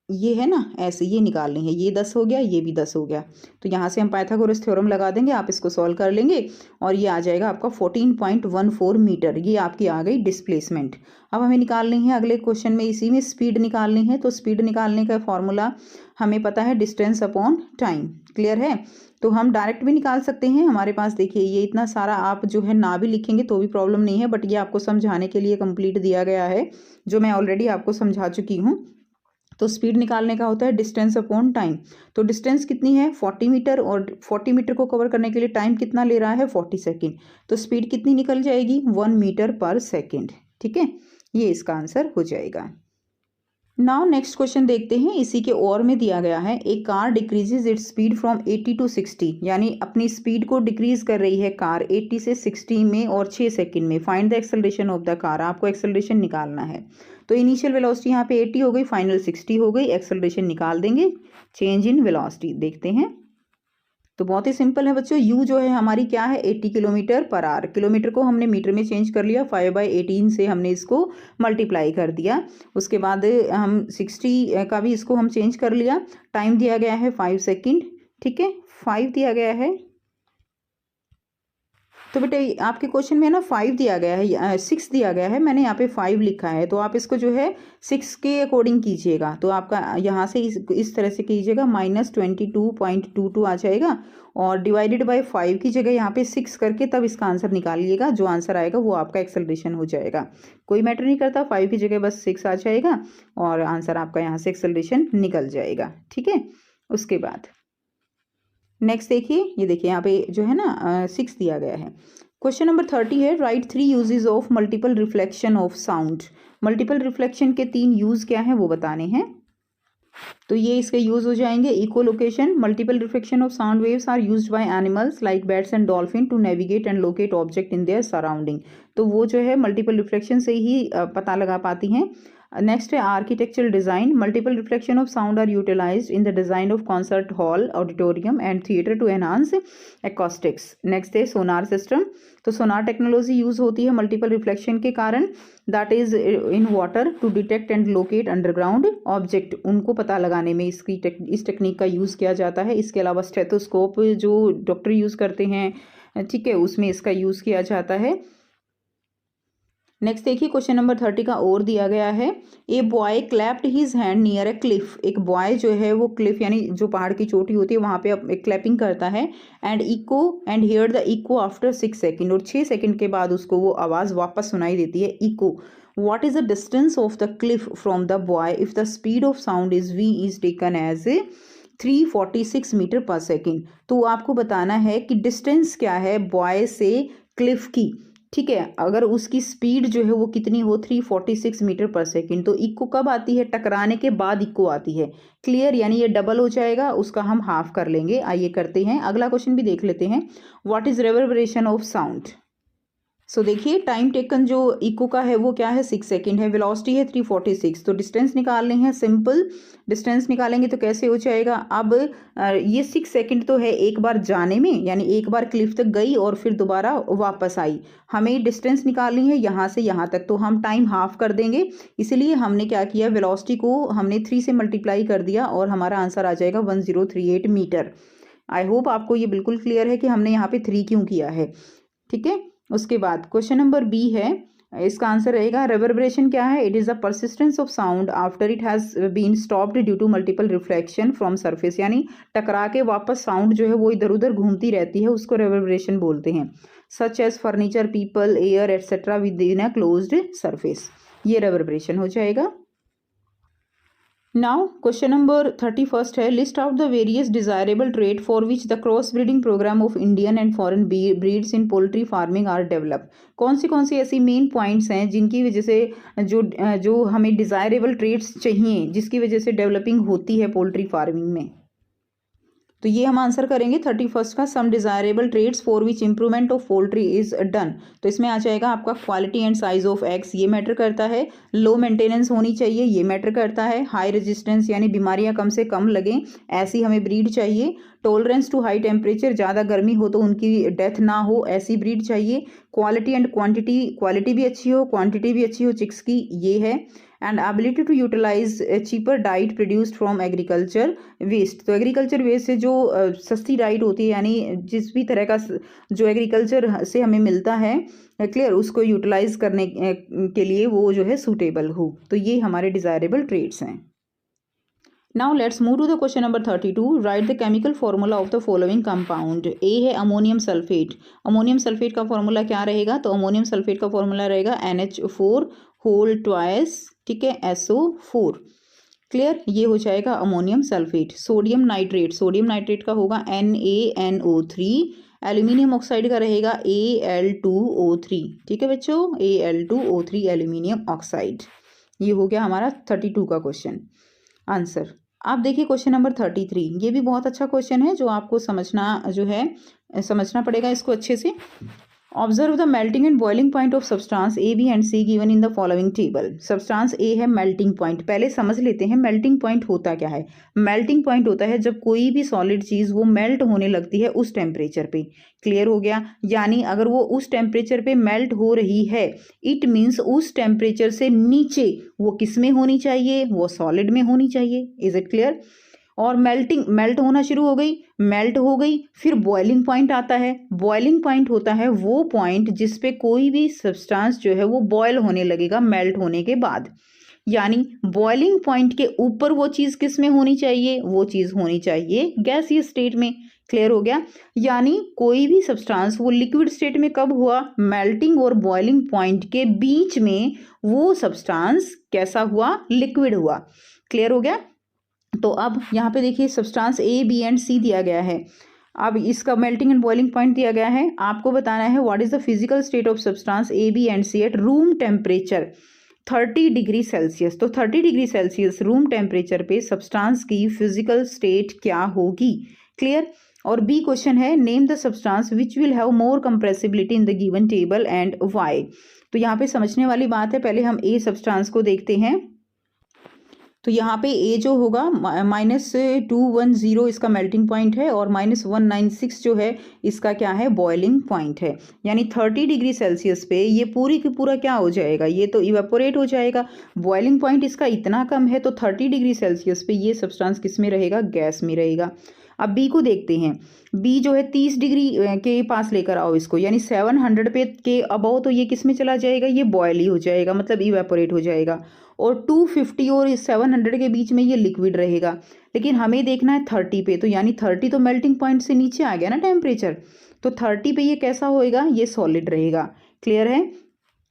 ये है ना, ऐसे ये निकालनी है, ये 10 हो गया, ये भी 10 हो गया। तो यहाँ से हम पाइथागोरस थ्योरम लगा देंगे, आप इसको सॉल्व कर लेंगे और ये आ जाएगा आपका 14.14 मीटर, ये आपकी आ गई डिस्प्लेसमेंट। अब हमें निकालनी है अगले क्वेश्चन में, इसी में स्पीड निकालनी है। तो स्पीड निकालने का फॉर्मूला हमें पता है, डिस्टेंस अपॉन टाइम, क्लियर है। तो हम डायरेक्ट भी निकाल सकते हैं, हमारे पास देखिए ये इतना सारा आप जो है ना भी लिखेंगे तो भी प्रॉब्लम नहीं है, बट ये आपको समझाने के लिए कंप्लीट दिया गया है, जो मैं ऑलरेडी आपको समझा चुकी हूँ। तो स्पीड निकालने का होता है डिस्टेंस अपॉन टाइम। तो डिस्टेंस कितनी है 40 मीटर, और 40 मीटर को कवर करने के लिए टाइम कितना ले रहा है 40 सेकेंड। तो स्पीड कितनी निकल जाएगी 1 मीटर पर सेकेंड। ठीक है, ये इसका आंसर हो जाएगा। नाउ नेक्स्ट क्वेश्चन देखते हैं, इसी के और में दिया गया है, एक car decreases its speed from 80 to 60, यानी अपनी स्पीड को डिक्रीज कर रही है कार 80 से 60 में और 6 सेकंड में। Find the acceleration of the car, आपको एक्सेलरेशन निकालना है। तो इनिशियल वेलोसिटी यहाँ पे 80 हो गई, फाइनल 60 हो गई, एक्सेलरेशन निकाल देंगे, चेंज इन वेलोसिटी देखते हैं। तो बहुत ही सिंपल है बच्चों, यू जो है हमारी क्या है 80 किलोमीटर पर आवर, किलोमीटर को हमने मीटर में चेंज कर लिया, 5/18 से हमने इसको मल्टीप्लाई कर दिया। उसके बाद हम 60 का भी इसको हम चेंज कर लिया। टाइम दिया गया है 5 सेकेंड, ठीक है, 5 दिया गया है, तो बेटा आपके क्वेश्चन में ना 5 दिया गया है, 6 दिया गया है, मैंने यहाँ पे 5 लिखा है, तो आप इसको जो है 6 के अकॉर्डिंग कीजिएगा। तो आपका यहाँ से इस तरह से कीजिएगा, -22.22 आ जाएगा और डिवाइडेड बाय 5 की जगह यहाँ पे 6 करके तब इसका आंसर निकालिएगा। जो आंसर आएगा वो आपका एक्सेलरेशन हो जाएगा। कोई मैटर नहीं करता, 5 की जगह बस 6 आ जाएगा और आंसर आपका यहाँ से एक्सेलरेशन निकल जाएगा। ठीक है, उसके बाद नेक्स्ट देखिए, ये देखिए यहाँ पे जो है ना 6 दिया गया है। क्वेश्चन नंबर 30 है, right 3 uses of multiple reflection of sound. Multiple reflection के 3 यूज क्या हैं वो बताने हैं। तो ये इसके यूज हो जाएंगे। Echolocation, multiple reflection of sound waves are used by animals like bats and dolphin to navigate and locate object in their surrounding. तो वो जो है मल्टीपल रिफ्लेक्शन से ही पता लगा पाती हैं। नेक्स्ट है architectural design, multiple reflection of sound are utilised in the design of concert hall, auditorium and theatre to enhance acoustics. Next है सोनार सिस्टम, तो सोनार टेक्नोलॉजी यूज होती है मल्टीपल रिफ्लेक्शन के कारण, that is in water to detect and locate underground object. उनको पता लगाने में इस टेक्निक का यूज किया जाता है। इसके अलावा स्टेथोस्कोप जो डॉक्टर यूज करते हैं, ठीक है, उसमें इसका यूज किया जाता है। नेक्स्ट देखिए क्वेश्चन नंबर 30 का और दिया गया है, a boy clapped his hand near a cliff. एक बॉय जो है वो क्लिफ यानी जो पहाड़ की चोटी होती है वहां पे एक क्लैपिंग करता है, and hear the echo after 6 second, और 6 सेकेंड के बाद उसको वो आवाज वापस सुनाई देती है, echo. What is the distance of the cliff from the boy if the speed of sound is v is taken as 346 metre per second. तो आपको बताना है कि डिस्टेंस क्या है बॉय से क्लिफ की। ठीक है, अगर उसकी स्पीड जो है वो कितनी हो, 346 मीटर पर सेकेंड, तो इको कब आती है, टकराने के बाद इको आती है। क्लियर, यानी ये डबल हो जाएगा, उसका हम हाफ कर लेंगे। आइए करते हैं, अगला क्वेश्चन भी देख लेते हैं। What is reverberation of sound. So देखिए टाइम टेकन जो इको का है वो क्या है, 6 सेकेंड है, वेलोसिटी है 346। तो डिस्टेंस निकालने हैं, सिंपल डिस्टेंस निकालेंगे तो कैसे हो जाएगा। अब ये 6 सेकेंड तो है एक बार जाने में, यानी एक बार क्लिफ तक गई और फिर दोबारा वापस आई। हमें डिस्टेंस निकालनी है यहाँ से यहाँ तक, तो हम टाइम हाफ कर देंगे। इसलिए हमने क्या किया, वेलोसिटी को हमने 3 से मल्टीप्लाई कर दिया और हमारा आंसर आ जाएगा 1038 मीटर। आई होप आपको ये बिल्कुल क्लियर है कि हमने यहाँ पे 3 क्यों किया है। ठीक है, उसके बाद क्वेश्चन नंबर बी है, इसका आंसर रहेगा रिवर्बरेशन क्या है, it is the persistence of sound after it has been stopped due to multiple reflection from surface. यानी टकरा के वापस साउंड जो है वो इधर उधर घूमती रहती है, उसको रिवर्बरेशन बोलते हैं। Such as furniture, people, air etcetera within a closed surface, ये रिवर्बरेशन हो जाएगा। नाउ क्वेश्चन नंबर 31 है, list out the various desirable trait for which the cross breeding programme of Indian and foreign breeds in poultry farming are develop. कौन सी ऐसी main points हैं जिनकी वजह से जो हमें डिजायरेबल ट्रेट्स चाहिए, जिसकी वजह से डेवलपिंग होती है पोल्ट्री फार्मिंग में। तो ये हम आंसर करेंगे 31 का, some desirable traits for which improvement of poultry is done. तो इसमें आ जाएगा आपका quality and size of eggs, ये मैटर करता है। लो मेंटेनेंस होनी चाहिए, ये मैटर करता है। हाई रेजिस्टेंस यानी बीमारियां कम से कम लगें, ऐसी हमें ब्रीड चाहिए। टॉलरेंस टू हाई टेम्परेचर, ज़्यादा गर्मी हो तो उनकी डेथ ना हो, ऐसी ब्रीड चाहिए। क्वालिटी एंड क्वांटिटी, क्वालिटी भी अच्छी हो, क्वांटिटी भी अच्छी हो चिक्स की, ये है। And ability to utilise cheaper diet produced from agriculture waste. तो एग्रीकल्चर वेस्ट से जो सस्ती डाइट होती है, यानी जिस भी तरह का जो एग्रीकल्चर से हमें मिलता है, क्लियर, उसको यूटिलाइज करने के लिए वो जो है सूटेबल हो। तो ये हमारे डिजायरेबल ट्रेट्स हैं। Now let's move to the question number 32। Write the chemical formula of the following compound. A है अमोनियम सल्फेट। अमोनियम सल्फेट का फॉर्मूला क्या रहेगा, तो अमोनियम सल्फेट का फॉर्मूला रहेगा NH4 होल ट्वाइस, ठीक है, SO4। क्लियर, ये हो जाएगा ammonium sulphate. Sodium nitrate, sodium nitrate का होगा NaNO3। एल्यूमिनियम ऑक्साइड का रहेगा Al2O3, ठीक है बच्चों, Al2O3 एल्यूमिनियम ऑक्साइड। ये हो गया हमारा 32 का क्वेश्चन आंसर। आप देखिए क्वेश्चन नंबर 33, ये भी बहुत अच्छा क्वेश्चन है जो आपको समझना पड़ेगा इसको अच्छे से। Observe the melting and boiling point of substance A, B and C given in the following table. Substance A है मेल्टिंग पॉइंट। पहले समझ लेते हैं मेल्टिंग पॉइंट होता क्या है। मेल्टिंग पॉइंट होता है जब कोई भी सॉलिड चीज वो मेल्ट होने लगती है उस टेम्परेचर पे। क्लियर हो गया, यानी अगर वो उस टेम्परेचर पे मेल्ट हो रही है, इट मीन्स उस टेम्परेचर से नीचे वो किस में होनी चाहिए, वो सॉलिड में होनी चाहिए। Is it clear. और मेल्ट होना शुरू हो गई, मेल्ट हो गई, फिर बॉइलिंग पॉइंट आता है। बॉइलिंग पॉइंट होता है वो पॉइंट जिस पे कोई भी सब्सटेंस जो है वो बॉयल होने लगेगा मेल्ट होने के बाद। यानी बॉइलिंग पॉइंट के ऊपर वो चीज़ किस में होनी चाहिए, वो चीज़ होनी चाहिए गैसीय स्टेट में। क्लियर हो गया। यानी कोई भी सब्सटेंस वो लिक्विड स्टेट में कब हुआ, मेल्टिंग और बॉइलिंग पॉइंट के बीच में वो सब्सटेंस कैसा हुआ, लिक्विड हुआ। क्लियर हो गया। तो अब यहाँ पे देखिए सब्सटेंस ए, बी एंड सी दिया गया है। अब इसका मेल्टिंग एंड बॉइलिंग पॉइंट दिया गया है। आपको बताना है what is the physical state of substance A, B and C at room temperature 30 degree Celsius. तो 30 डिग्री सेल्सियस रूम टेम्परेचर पे सब्सटेंस की फिजिकल स्टेट क्या होगी। क्लियर। और बी क्वेश्चन है name the substance which will have more compressibility in the given table and why. तो यहाँ पे समझने वाली बात है, पहले हम ए सब्सटेंस को देखते हैं। तो यहाँ पे ए जो होगा -210 इसका मेल्टिंग पॉइंट है और -196 जो है इसका क्या है, बॉइलिंग पॉइंट है। यानी 30 डिग्री सेल्सियस पे ये पूरी की पूरा क्या हो जाएगा, ये तो इवेपोरेट हो जाएगा। बॉइलिंग पॉइंट इसका इतना कम है तो 30 डिग्री सेल्सियस पे ये सब्सटेंस किस में रहेगा, गैस में रहेगा। अब बी को देखते हैं। बी जो है 30 डिग्री के पास लेकर आओ इसको, यानी 700 पे के अबव तो ये किस में चला जाएगा, ये बॉयल ही हो जाएगा, मतलब इवेपोरेट हो जाएगा। और 250 और 700 के बीच में ये लिक्विड रहेगा। लेकिन हमें देखना है 30 पे, तो यानी 30 तो मेल्टिंग पॉइंट से नीचे आ गया ना टेम्परेचर, तो 30 पे ये कैसा होएगा, ये सॉलिड रहेगा। क्लियर है।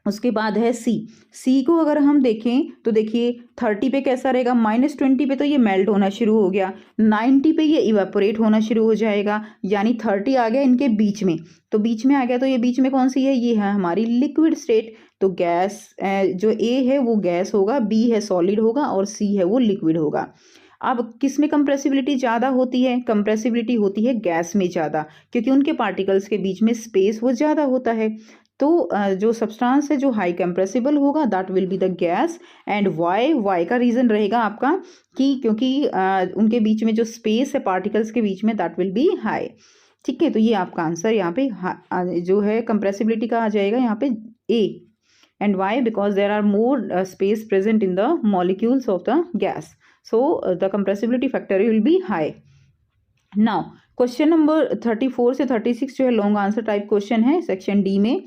उसके बाद है सी। सी को अगर हम देखें तो देखिए 30 पे कैसा रहेगा, -20 पे तो ये मेल्ट होना शुरू हो गया, 90 पे ये इवेपोरेट होना शुरू हो जाएगा। यानी 30 आ गया इनके बीच में, तो बीच में आ गया, तो ये बीच में कौन सी है, ये है हमारी लिक्विड स्टेट। तो गैस जो ए है वो गैस होगा, बी है सॉलिड होगा और सी है वो लिक्विड होगा। अब किस में कंप्रेसिबिलिटी ज़्यादा होती है, कंप्रेसिबिलिटी होती है गैस में ज़्यादा, क्योंकि उनके पार्टिकल्स के बीच में स्पेस वो ज़्यादा होता है। तो जो सब्सटेंस है जो हाई कंप्रेसिबल होगा that will be the gas. And why का रीज़न रहेगा आपका कि क्योंकि उनके बीच में जो स्पेस है पार्टिकल्स के बीच में दैट विल बी हाई। ठीक है, तो ये आपका आंसर यहाँ पे जो है कंप्रेसिबिलिटी का आ जाएगा यहाँ पे ए। And why? Because there are more space present in the molecules of the gas. So the compressibility factor will be high. Now question number 34 से 36 जो है लॉन्ग आंसर टाइप क्वेश्चन है सेक्शन डी में।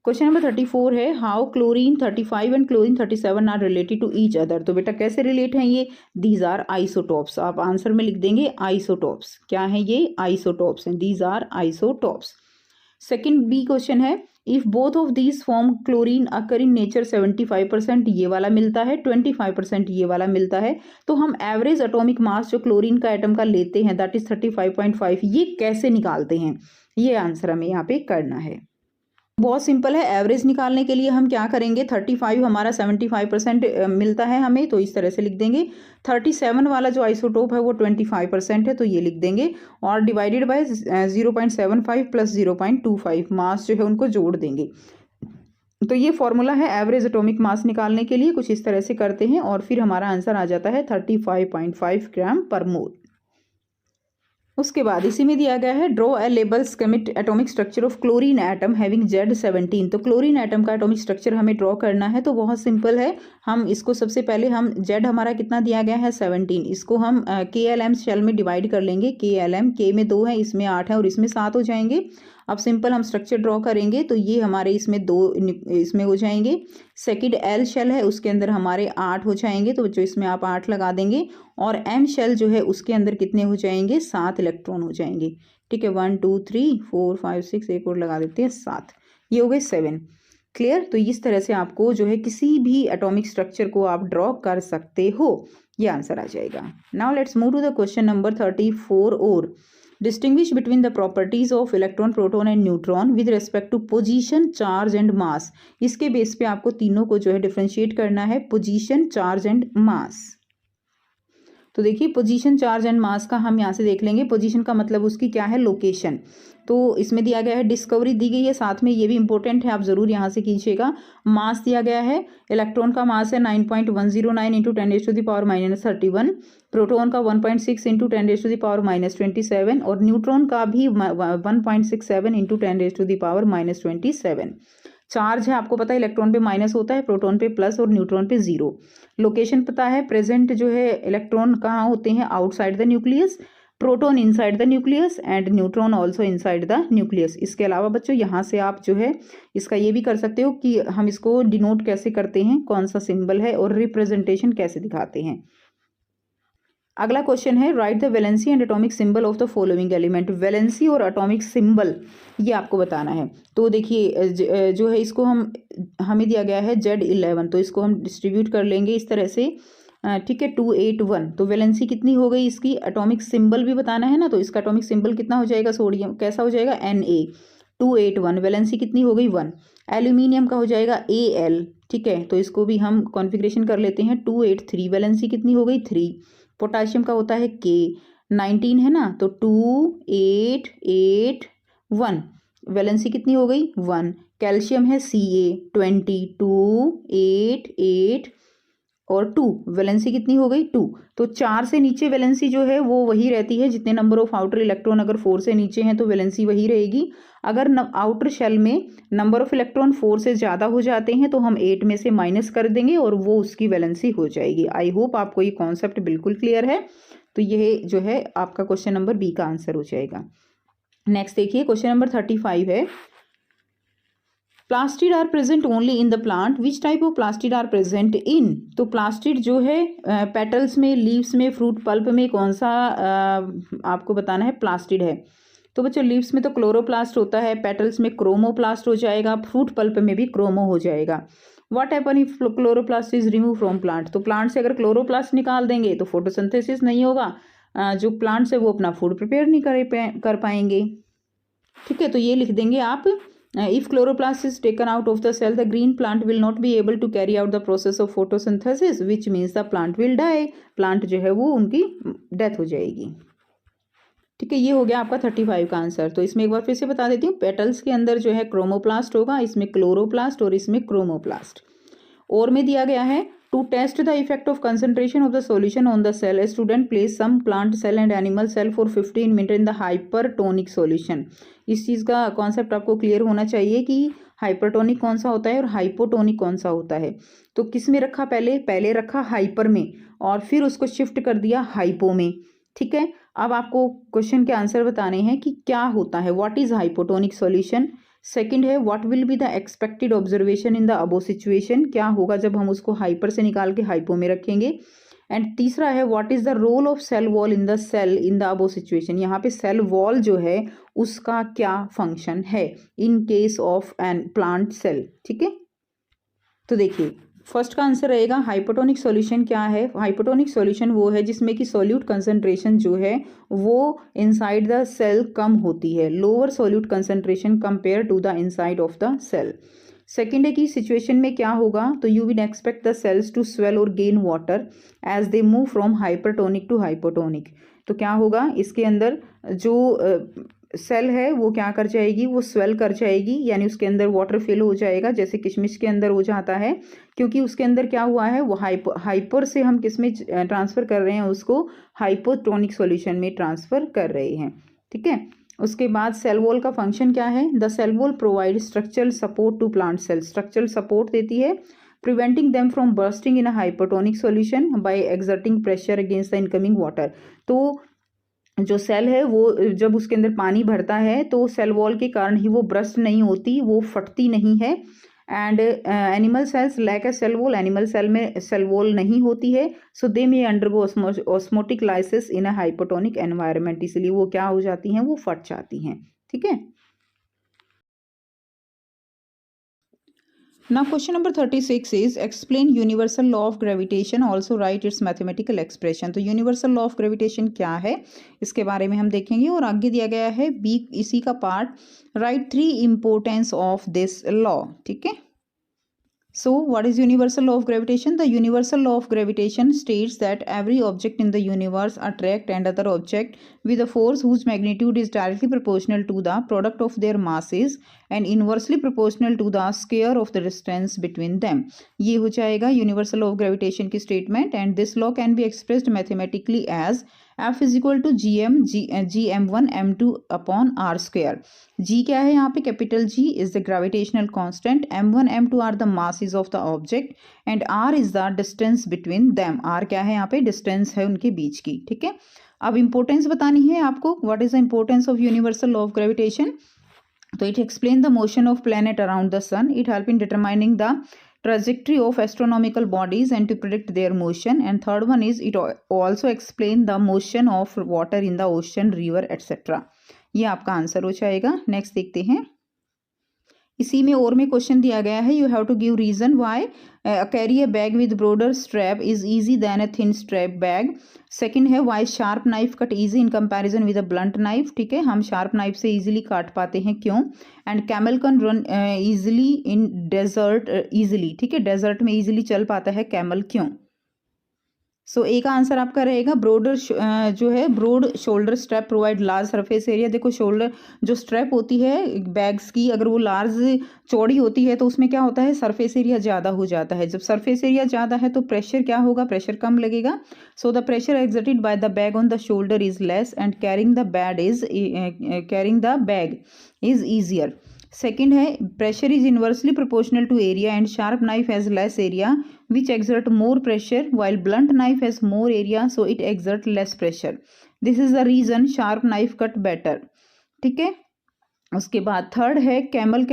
Question number 34 है how chlorine 35 and chlorine 37 are related to each other. तो बेटा कैसे relate हैं ये, दीज आर आइसोटॉप्स। आप आंसर में लिख देंगे आइसोटॉप्स। क्या है ये, आइसोटॉप्स हैं, these are isotopes. Second B question है if both of these form chlorine occur in nature 75% ये वाला मिलता है, 25% ये वाला मिलता है, तो हम एवरेज एटॉमिक मास जो क्लोरीन का एटम का लेते हैं दैट इज 35.5, ये कैसे निकालते हैं, ये आंसर हमें यहाँ पे करना है। बहुत सिंपल है, एवरेज निकालने के लिए हम क्या करेंगे, 35 हमारा 75% मिलता है हमें, तो इस तरह से लिख देंगे। 37 वाला जो आइसोटोप है वो 25% है, तो ये लिख देंगे, और डिवाइडेड बाय 0.75 प्लस 0.25 मास जो है उनको जोड़ देंगे। तो ये फॉर्मूला है एवरेज एटॉमिक मास निकालने के लिए, कुछ इस तरह से करते हैं और फिर हमारा आंसर आ जाता है 35.5 ग्राम पर मोल। उसके बाद इसी में दिया गया है draw a label schematic atomic structure of chlorine atom having Z17। तो क्लोरीन एटम का एटॉमिक स्ट्रक्चर हमें ड्रॉ करना है, तो बहुत सिंपल है। हम इसको सबसे पहले हम Z हमारा कितना दिया गया है 17, इसको हम KLM शेल में डिवाइड कर लेंगे। KLM K में 2 है, इसमें 8 है और इसमें 7 हो जाएंगे। अब सिंपल हम स्ट्रक्चर ड्रॉ करेंगे तो ये हमारे इसमें 2 इसमें हो जाएंगे। सेकंड L शेल है उसके अंदर हमारे 8 हो जाएंगे, तो बच्चों इसमें आप 8 लगा देंगे। और M शेल जो है उसके अंदर कितने हो जाएंगे, 7 इलेक्ट्रॉन हो जाएंगे। ठीक है, 1 2 3 4 5 6, एक और लगा देते हैं 7, ये हो गए 7। क्लियर। तो इस तरह से आपको जो है किसी भी एटॉमिक स्ट्रक्चर को आप ड्रॉ कर सकते हो, ये आंसर आ जाएगा। Now let's move to the question number 34 और distinguish between the properties of electron, proton and neutron with respect to position, charge and mass। इसके बेस पे आपको तीनों को जो है डिफरेंशिएट करना है, पोजीशन, चार्ज एंड मास। तो देखिए पोजीशन, चार्ज एंड मास का हम यहाँ से देख लेंगे। पोजीशन का मतलब उसकी क्या है, लोकेशन। तो इसमें दिया गया है डिस्कवरी दी गई है, साथ में ये भी इंपॉर्टेंट है, आप जरूर यहाँ से कीजिएगा। मास दिया गया है, इलेक्ट्रॉन का मास है 9.109 इंटू 10⁻⁻31, प्रोटॉन का 1.6 इंटू 10⁻⁻27 और न्यूट्रॉन का भी 1.67 इंटू 10⁻⁻27। चार्ज है आपको पता है इलेक्ट्रॉन पे माइनस होता है, प्रोटॉन पे प्लस और न्यूट्रॉन पे जीरो। लोकेशन पता है, प्रेजेंट जो है इलेक्ट्रॉन कहाँ होते हैं, outside the nucleus, proton inside the nucleus and neutron also inside the nucleus. इसके अलावा बच्चों यहाँ से आप जो है इसका ये भी कर सकते हो कि हम इसको डिनोट कैसे करते हैं, कौन सा सिंबल है और रिप्रेजेंटेशन कैसे दिखाते हैं। अगला क्वेश्चन है write the valency and atomic symbol of the following element. Valency और एटॉमिक सिंबल ये आपको बताना है। तो देखिए जो है इसको हमें दिया गया है Z11, तो इसको हम डिस्ट्रीब्यूट कर लेंगे इस तरह से, ठीक है, 281। तो वैलेंसी कितनी हो गई इसकी, एटॉमिक सिंबल भी बताना है ना, तो इसका एटॉमिक सिंबल कितना हो जाएगा, सोडियम कैसा हो जाएगा, Na। 281 वैलेंसी कितनी हो गई 1। एल्यूमिनियम का हो जाएगा Al, ठीक है, तो इसको भी हम कॉन्फ़िगरेशन कर लेते हैं। 283 वैलेंसी कितनी हो गई 3। पोटाशियम का होता है K, 19 है ना, तो 2881 वैलेंसी कितनी हो गई 1। कैल्शियम है Ca 2288 और 2 वैलेंसी कितनी हो गई 2। तो 4 से नीचे वैलेंसी जो है वो वही रहती है, जितने नंबर ऑफ आउटर इलेक्ट्रॉन अगर 4 से नीचे हैं तो वैलेंसी वही रहेगी। अगर आउटर शेल में नंबर ऑफ इलेक्ट्रॉन 4 से ज़्यादा हो जाते हैं तो हम 8 में से माइनस कर देंगे और वो उसकी वैलेंसी हो जाएगी। आई होप आपको ये कॉन्सेप्ट बिल्कुल क्लियर है। तो यह जो है आपका क्वेश्चन नंबर बी का आंसर हो जाएगा। नेक्स्ट देखिए क्वेश्चन नंबर 35 है, plastid are present only in the plant, which type of plastid are present in. तो प्लास्टिड जो है पेटल्स में, लीव्स में, फ्रूट पल्प में कौन सा आपको बताना है प्लास्टिड है। तो बच्चों लीव्स में तो क्लोरोप्लास्ट होता है, पेटल्स में क्रोमोप्लास्ट हो जाएगा, फ्रूट पल्प में भी क्रोमो हो जाएगा। What happen if chloroplast is remove from plant. तो प्लांट से अगर क्लोरोप्लास्ट निकाल देंगे तो फोटोसिंथेसिस नहीं होगा, जो प्लांट्स है वो अपना फूड प्रिपेयर नहीं कर पाएंगे, ठीक है। तो ये लिख देंगे आप, if chloroplast is taken out of the cell, the green plant will not be able to carry out the process of photosynthesis, which means the plant will die। Plant जो है वो उनकी डेथ हो जाएगी, ठीक है। ये हो गया आपका 35 का आंसर। तो इसमें एक बार फिर से बता देती हूँ, पेटल्स के अंदर जो है क्रोमोप्लास्ट होगा, इसमें क्लोरोप्लास्ट और इसमें क्रोमोप्लास्ट। और में दिया गया है to test the effect of concentration of the solution on the cell, a student place some plant cell and animal cell for 15 minute in the hypertonic solution. इस चीज़ का कॉन्सेप्ट आपको क्लियर होना चाहिए कि हाइपरटोनिक कौन सा होता है और हाइपोटोनिक कौन सा होता है। तो किस में रखा, पहले रखा हाइपर में और फिर उसको शिफ्ट कर दिया हाइपो में, ठीक है। अब आपको क्वेश्चन के आंसर बताने हैं कि क्या होता है, what is hypotonic solution. Second है what will be the expected observation in the above situation, क्या होगा जब हम उसको हाइपर से निकाल के हाइपो में रखेंगे। एंड तीसरा है what is the role of cell wall in the cell in the above situation, यहाँ पे सेल वॉल जो है उसका क्या फंक्शन है in case of an plant cell, ठीक है। तो देखिए फर्स्ट का आंसर रहेगा हाइपोटोनिक सॉल्यूशन क्या है। हाइपोटोनिक सॉल्यूशन वो है जिसमें कि सॉल्यूट कंसंट्रेशन जो है वो इनसाइड द सेल कम होती है, lower solute concentration compare to the inside of the cell. Second है कि सिचुएशन में क्या होगा, तो you will expect the cells to swell और gain water as they move from hypertonic to hypotonic. तो क्या होगा, इसके अंदर जो सेल है वो क्या कर जाएगी, वो स्वेल कर जाएगी, यानी उसके अंदर वाटर फिल हो जाएगा, जैसे किशमिश के अंदर हो जाता है, क्योंकि उसके अंदर क्या हुआ है, वो हाइपर से हम किस में ट्रांसफ़र कर रहे हैं, उसको हाइपोटोनिक सॉल्यूशन में ट्रांसफ़र कर रहे हैं, ठीक है। उसके बाद सेल वॉल का फंक्शन क्या है, the cell wall provide structural support to plant cell, structural support देती है, preventing them from bursting in a hypotonic solution by exerting pressure against the incoming water. तो जो सेल है वो जब उसके अंदर पानी भरता है तो सेल वॉल के कारण ही वो ब्रस्ट नहीं होती, वो फटती नहीं है। And animal cells lack a cell wall, animal cell में सेल वॉल नहीं होती है, so they may undergo osmotic lysis in a hypotonic environment, इसलिए वो क्या हो जाती हैं, वो फट जाती हैं, ठीक है। Now question number 36 is explain universal law of gravitation, also write its mathematical expression। तो universal law of gravitation क्या है इसके बारे में हम देखेंगे। और आगे दिया गया है बी इसी का part, write 3 importance of this law, ठीक है। So what is universal law of gravitation? The universal law of gravitation states that every object in the universe attract and other object with a force whose magnitude is directly proportional to the product of their masses and inversely proportional to the square of the distance between them. ये हो जाएगा universal law of gravitation की statement. And this law can be expressed mathematically as F is equal to G M one M two upon R square. G क्या है यहाँ पे, capital G is the gravitational constant, m1 m2 are the masses of the object and r is the distance between them. r क्या है यहाँ पे, distance है उनके बीच की। ठीक है, अब इंपॉर्टेंस बतानी है आपको, what is the importance of universal law of gravitation. तो it explain the motion of planet around the sun, it help in determining the trajectory of astronomical bodies and to predict their motion. And third one is it also explain the motion of water in the ocean, river etc. ये आपका answer हो जाएगा। Next देखते हैं, इसी में और में क्वेश्चन दिया गया है, you have to give reason why carry a bag with broader strap is easy than a thin strap bag. Second है why sharp knife cut easy in comparison with a blunt knife. ठीक है, हम sharp knife से easily काट पाते हैं, क्यों। And camel can run easily in desert easily. ठीक है, डेजर्ट में इजीली चल पाता है कैमल, क्यों। सो ए का आंसर आपका रहेगा ब्रॉडर जो है broad shoulder strap provide large surface area. देखो शोल्डर जो स्ट्रैप होती है बैग्स की, अगर वो लार्ज चौड़ी होती है तो उसमें क्या होता है, सरफेस एरिया ज़्यादा हो जाता है। जब सरफेस एरिया ज़्यादा है तो प्रेशर क्या होगा, प्रेशर कम लगेगा। So the pressure exerted by the bag on the shoulder is less and carrying the bag is easier. Second है pressure is inversely proportional to area and sharp knife has less area which exert more pressure while blunt knife has more area so it exert less pressure. This is the reason sharp knife cut better. ठीक है, उसके बाद third है camel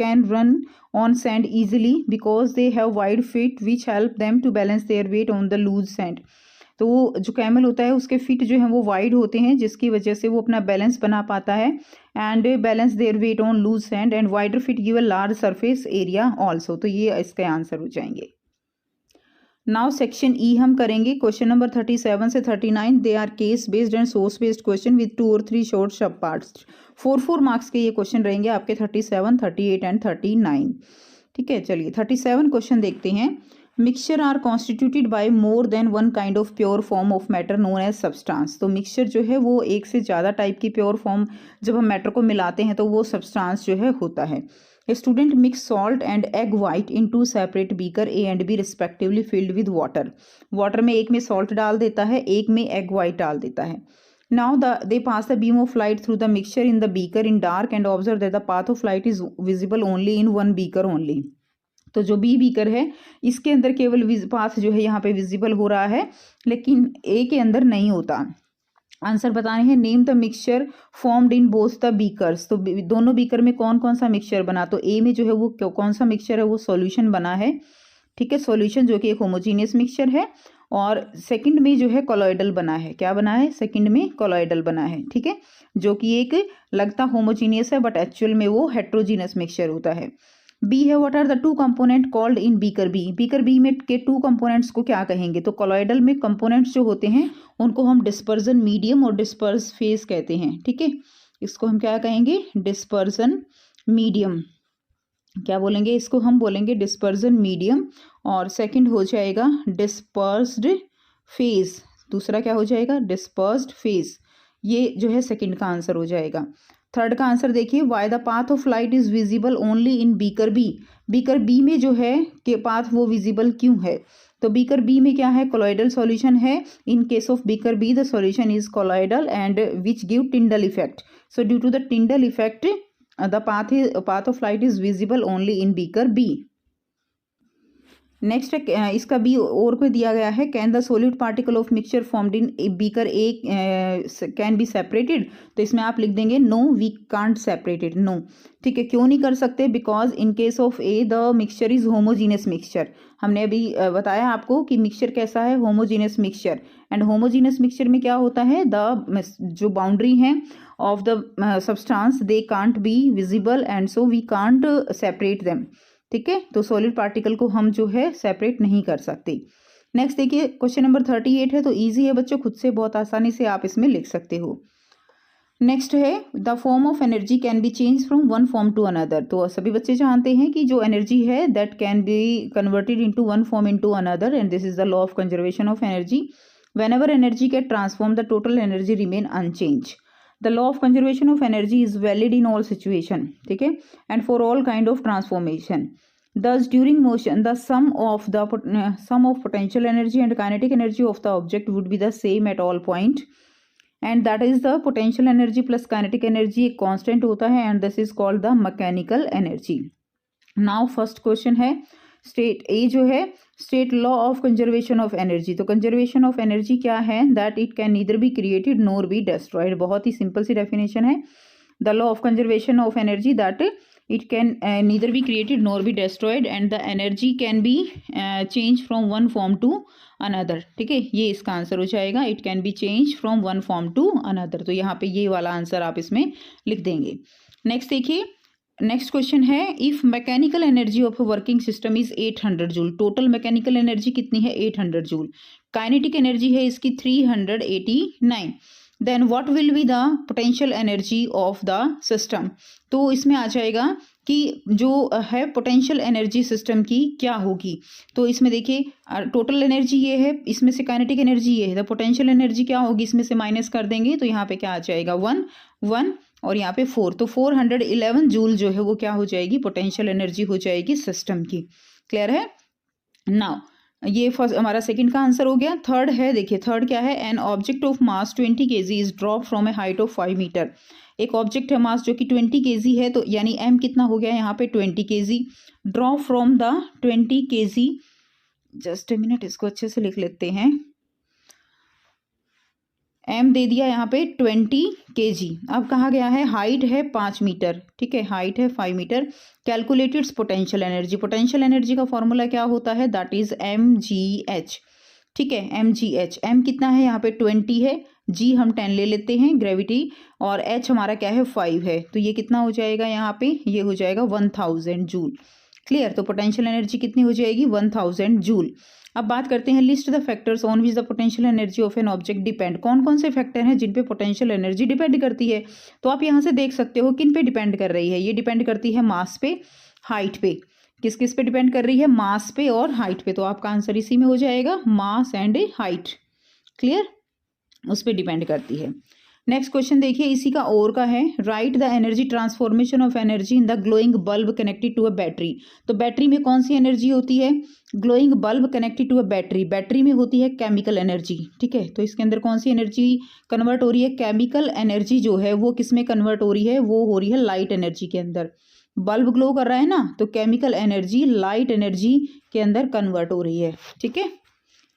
can run on sand easily because they have wide feet which help them to balance their weight on the loose sand. तो जो camel होता है उसके फीट जो हैं वो वाइड होते हैं, जिसकी वजह से वो अपना बैलेंस बना पाता है and balance their weight on loose sand and wider feet give a large surface area also. तो ये इसके आंसर हो जाएंगे। नाउ सेक्शन ई हम करेंगे, क्वेश्चन नंबर 37 से 39 they are case based and source based question with 2 और 3 short सब पार्ट्स। 4 मार्क्स के ये क्वेश्चन रहेंगे आपके 37, 38 एंड 39। ठीक है, चलिए 37 क्वेश्चन देखते हैं। Mixture are constituted by more than one kind of pure form of matter known as substance. तो मिक्सचर जो है वो एक से ज़्यादा टाइप की प्योर फॉर्म जब हम मैटर को मिलाते हैं तो वो सब्सटेंस जो है होता है। Student mix salt and egg white in 2 separate beaker A and B respectively filled with water. Water में एक में सॉल्ट डाल देता है, एक में एग वाइट डाल देता है। Now they pass the beam of light through the mixture in the beaker in dark and observe that the path of light is visible only in one beaker only. तो जो B beaker है इसके अंदर केवल path जो है यहाँ पे विजिबल हो रहा है, लेकिन ए के अंदर नहीं होता। आंसर बताने हैं, name the mixture formed in both the beakers. तो दोनों बीकर में कौन कौन सा मिक्सचर बना, तो ए में जो है वो कौन सा मिक्सचर है, वो सॉल्यूशन बना है। ठीक है, सॉल्यूशन जो कि एक होमोजीनियस मिक्सचर है। और सेकंड में जो है कोलॉइडल बना है, क्या बना है, सेकंड में कोलॉइडल बना है। ठीक है, जो कि एक लगता होमोजीनियस है बट एक्चुअल में वो हेट्रोजीनियस मिक्सचर होता है। बी है what are the 2 component called in beaker B. Beaker B में के 2 कंपोनेंट्स को क्या कहेंगे, तो कोलॉइडल में कंपोनेंट्स जो होते हैं उनको हम डिस्पर्जन मीडियम और डिस्पर्स फेज कहते हैं। ठीक है, इसको हम क्या कहेंगे, डिस्पर्जन मीडियम, क्या बोलेंगे इसको, हम बोलेंगे डिस्पर्जन मीडियम। और सेकंड हो जाएगा डिस्पर्स्ड फेज, दूसरा क्या हो जाएगा, डिस्पर्स्ड फेज। ये जो है सेकंड का आंसर हो जाएगा। थर्ड का आंसर देखिए, why the path of light is visible only in beaker B. Beaker B में जो है कि पाथ वो विजिबल क्यों है, तो बीकर बी में क्या है, कोलॉइडल सॉल्यूशन है। In case of beaker B the solution is colloidal and which give Tyndall effect. So due to the Tyndall effect the path of light is visible only in beaker B. Next है इसका B और को दिया गया है, can the solid particle of mixture formed in beaker A can be separated. तो इसमें आप लिख देंगे no we can't separated, no. ठीक है, क्यों नहीं कर सकते, because in case of A the mixture is homogeneous mixture. हमने अभी बताया आपको कि मिक्सचर कैसा है, homogeneous mixture. And homogeneous mixture में क्या होता है, द जो बाउंड्री है of the substance they can't be visible and so we can't separate them. ठीक है, तो सॉलिड पार्टिकल को हम जो है सेपरेट नहीं कर सकते। नेक्स्ट देखिए, क्वेश्चन नंबर 38 है, तो इजी है बच्चों, खुद से बहुत आसानी से आप इसमें लिख सकते हो। नेक्स्ट है the form of energy can be change from one form to another. तो सभी बच्चे जानते हैं कि जो एनर्जी है that can be converted into one form into another and this is the law of conservation of energy. Whenever energy get transform the total energy remain unchanged. The law of conservation of energy is valid in all situation, ठीक है, and for all kind of transformation. Thus, during motion, the sum of potential energy and kinetic energy of the object would be the same at all point, and that is the potential energy plus kinetic energy एक constant होता है, and this is called the mechanical energy. Now, first question है state A जो है state law of conservation of energy. तो conservation of energy क्या है? That it can neither be created NOR be destroyed. बहुत ही simple सी definition है. The law of conservation of energy that it can neither be created nor be destroyed and the energy can be changed from one form to another. ठीक है, ये इसका answer हो जाएगा. it can be changed from one form to another. तो यहाँ पे ये वाला आंसर आप इसमें लिख देंगे. नेक्स्ट देखिए, नेक्स्ट क्वेश्चन है if mechanical energy of a working system is 800 joule. Total mechanical energy कितनी है? 800 जूल. काइनेटिक एनर्जी है इसकी 389. Then what will be the potential energy of the system. तो इसमें आ जाएगा कि जो है पोटेंशियल एनर्जी सिस्टम की क्या होगी. तो इसमें देखिए टोटल एनर्जी ये है, इसमें से काइनेटिक एनर्जी ये है, तो पोटेंशियल एनर्जी क्या होगी इसमें से माइनस कर देंगे तो यहाँ पे क्या आ जाएगा 1 और यहाँ पे 4. तो 411 जूल जो है वो क्या हो जाएगी? पोटेंशियल एनर्जी हो जाएगी सिस्टम की. क्लियर है? नाउ ये फर्स्ट हमारा सेकंड का आंसर हो गया. थर्ड है, देखिए थर्ड क्या है? An object of mass 20 kg is drop from a height of 5 metre. एक ऑब्जेक्ट है मास जो कि 20 kg है, तो यानी m कितना हो गया यहाँ पे 20 kg. Drop from the 20 kg, just a minute इसको अच्छे से लिख लेते हैं. m दे दिया यहाँ पे 20 kg. अब कहा गया है हाइट है 5 मीटर, ठीक है, हाइट है 5 metre. Calculated potential energy. Potential energy का फॉर्मूला क्या होता है? That is mgh. ठीक है, mgh. m कितना है यहाँ पे 20 है, g हम 10 ले लेते हैं ग्रेविटी, और h हमारा क्या है 5 है. तो ये कितना हो जाएगा यहाँ पे? ये हो जाएगा 1000 जूल. क्लियर? तो पोटेंशियल एनर्जी कितनी हो जाएगी? 1000 जूल. अब बात करते हैं list the factors on which the potential energy of an object depend. कौन कौन से फैक्टर हैं जिन पे पोटेंशियल एनर्जी डिपेंड करती है? तो आप यहाँ से देख सकते हो किन पे डिपेंड कर रही है. ये डिपेंड करती है मास पे, हाइट पे. किस किस पे डिपेंड कर रही है? मास पे और हाइट पे. तो आपका आंसर इसी में हो जाएगा, मास एंड हाइट. क्लियर? उस पर डिपेंड करती है. नेक्स्ट क्वेश्चन देखिए, इसी का और का है. Write the energy transformation of energy in the glowing bulb connected to a battery. तो बैटरी में कौन सी एनर्जी होती है? Glowing bulb connected to a battery. Battery में होती है केमिकल एनर्जी. ठीक है, तो इसके अंदर कौन सी एनर्जी कन्वर्ट हो रही है? केमिकल एनर्जी जो है वो किस में कन्वर्ट हो रही है? वो हो रही है लाइट एनर्जी के अंदर. बल्ब ग्लो कर रहा है ना, तो केमिकल एनर्जी लाइट एनर्जी के अंदर कन्वर्ट हो रही है. ठीक है,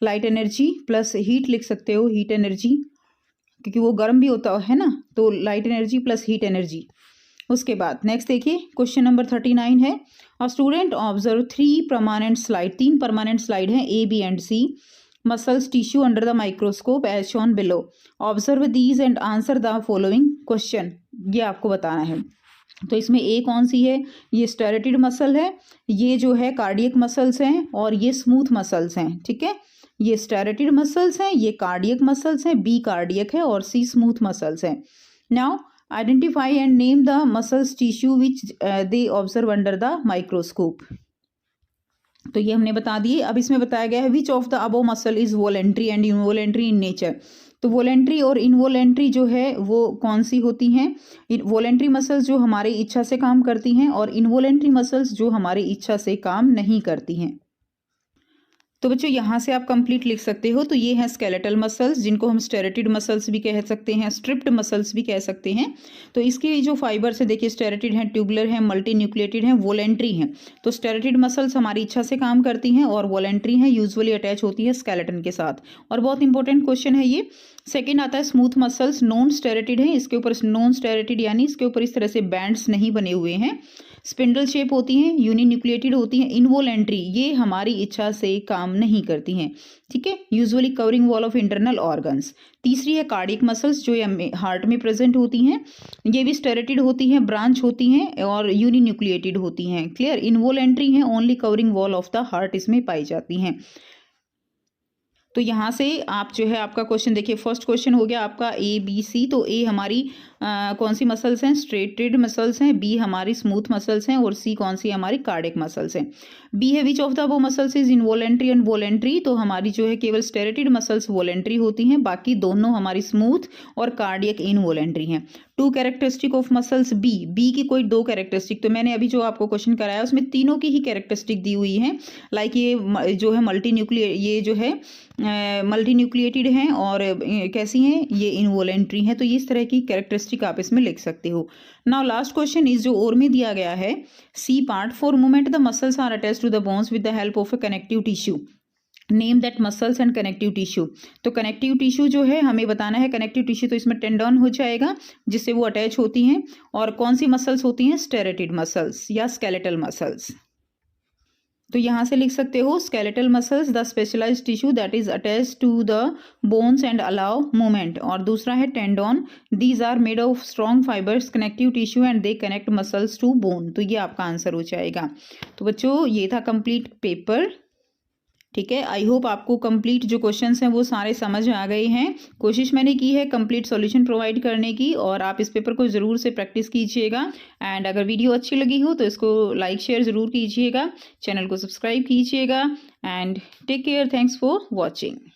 लाइट एनर्जी प्लस हीट लिख सकते हो, हीट एनर्जी, क्योंकि वो गर्म भी होता है ना, तो light energy plus heat energy. उसके बाद नेक्स्ट देखिए, क्वेश्चन नंबर 39 है. A student observe 3 permanent slide. 3 permanent slide हैं A, B and C. Muscles tissue under the microscope as shown below. Observe these and answer the following question. ये आपको बताना है. तो इसमें A कौन सी है? ये स्टेरेटिड मसल है, ये जो है कार्डियक मसल्स हैं, और ये स्मूथ मसल्स हैं. ठीक है, ये स्टेरेटिड मसल्स हैं, ये कार्डियक मसल्स हैं, B कार्डियक है और C स्मूथ मसल्स हैं. Now identify and name the muscles tissue which they observe under the microscope. तो ये हमने बता दिए. अब इसमें बताया गया है which of the above muscle is voluntary and involuntary in nature. तो वॉलेंट्री और इनवॉलेंट्री जो है वो कौन सी होती हैं? वॉलेंट्री मसल्स जो हमारी इच्छा से काम करती हैं, और इनवॉलेंट्री मसल्स जो हमारी इच्छा से काम नहीं करती हैं. तो बच्चों यहाँ से आप कंप्लीट लिख सकते हो. तो ये हैं स्केलेटल मसल्स, जिनको हम स्टेरेटिड मसल्स भी कह सकते हैं, स्ट्रिप्ड मसल्स भी कह सकते हैं. तो इसके जो फाइबर्स है देखिए, स्टेरेटिड हैं, ट्यूबुलर हैं, मल्टी न्यूक्लिएटेड हैं, वॉलेंट्री हैं. तो स्टेरेटिड मसल्स हमारी इच्छा से काम करती हैं, और वॉलेंट्री हैं, यूजुअली अटैच होती है स्केलेटन के साथ. और बहुत इंपॉर्टेंट क्वेश्चन है ये. सेकेंड आता है स्मूथ मसल्स. नॉन स्टेरेटिड है, इसके ऊपर नॉन स्टेरेटिड यानी इसके ऊपर इस तरह से बैंड्स नहीं बने हुए हैं, स्पिंडल शेप होती हैं, यूनिन्यूक्लिएटेड होती हैं. इनवॉलेंट्री, ये हमारी इच्छा से काम नहीं करती हैं. ठीक है, usually covering wall of internal organs. तीसरी है कार्डियक मसल्स, जो हार्ट में प्रेजेंट होती हैं. ये भी स्टेरेटिड होती हैं, ब्रांच होती हैं और यूनिन्यूक्लिएटेड होती हैं. क्लियर? इनवॉलेंट्री हैं, only covering wall of the heart इसमें पाई जाती हैं. तो यहाँ से आप जो है आपका क्वेश्चन देखिए, फर्स्ट क्वेश्चन हो गया आपका ए बी सी। तो ए हमारी कौन सी मसल्स हैं? स्ट्रेटेड मसल्स हैं। बी हमारी स्मूथ मसल्स हैं। और सी कौन सी हमारी? कार्डियक मसल्स हैं। बी है विच ऑफ द वो muscles is involuntary and voluntary. तो हमारी जो है केवल स्टेरेटेड मसल्स वॉलेंट्री होती हैं, बाकी दोनों हमारी स्मूथ और कार्डियक इनवॉलेंट्री हैं। Two characteristic of muscles B. B की कोई दो कैरेक्टरिस्टिक, तो मैंने अभी जो आपको क्वेश्चन कराया उसमें तीनों की ही कैरेक्टरिस्टिक दी हुई है। लाइक ये जो है ये जो है मल्टी न्यूक्लिएटेड हैं और कैसी हैं? ये इनवॉलेंट्री हैं। तो इस तरह की कैरेक्टरिस्टिक आप इसमें लिख सकते हो। नाउ लास्ट क्वेश्चन इज जो और में दिया गया है C part, for movement the muscles are attached to the bones with the help of a connective tissue, name that muscles and connective tissue. तो कनेक्टिव टिश्यू जो है हमें बताना है। कनेक्टिव टिश्यू तो इसमें टेंडन हो जाएगा जिससे वो अटैच होती हैं। और कौन सी मसल्स होती हैं? स्टेरेटेड मसल्स या स्केलेटल मसल्स। तो यहाँ से लिख सकते हो skeletal muscles the specialised tissue that is attach to the bones and allow movement. और दूसरा है tendon, these are made of strong fibres connective tissue and they connect muscles to bone. तो ये आपका आंसर हो जाएगा। तो बच्चों ये था कंप्लीट पेपर। ठीक है, आई होप आपको कंप्लीट जो क्वेश्चंस हैं वो सारे समझ आ गए हैं। कोशिश मैंने की है कंप्लीट सॉल्यूशन प्रोवाइड करने की, और आप इस पेपर को ज़रूर से प्रैक्टिस कीजिएगा। एंड अगर वीडियो अच्छी लगी हो तो इसको लाइक शेयर ज़रूर कीजिएगा, चैनल को सब्सक्राइब कीजिएगा। And take care, thanks for watching.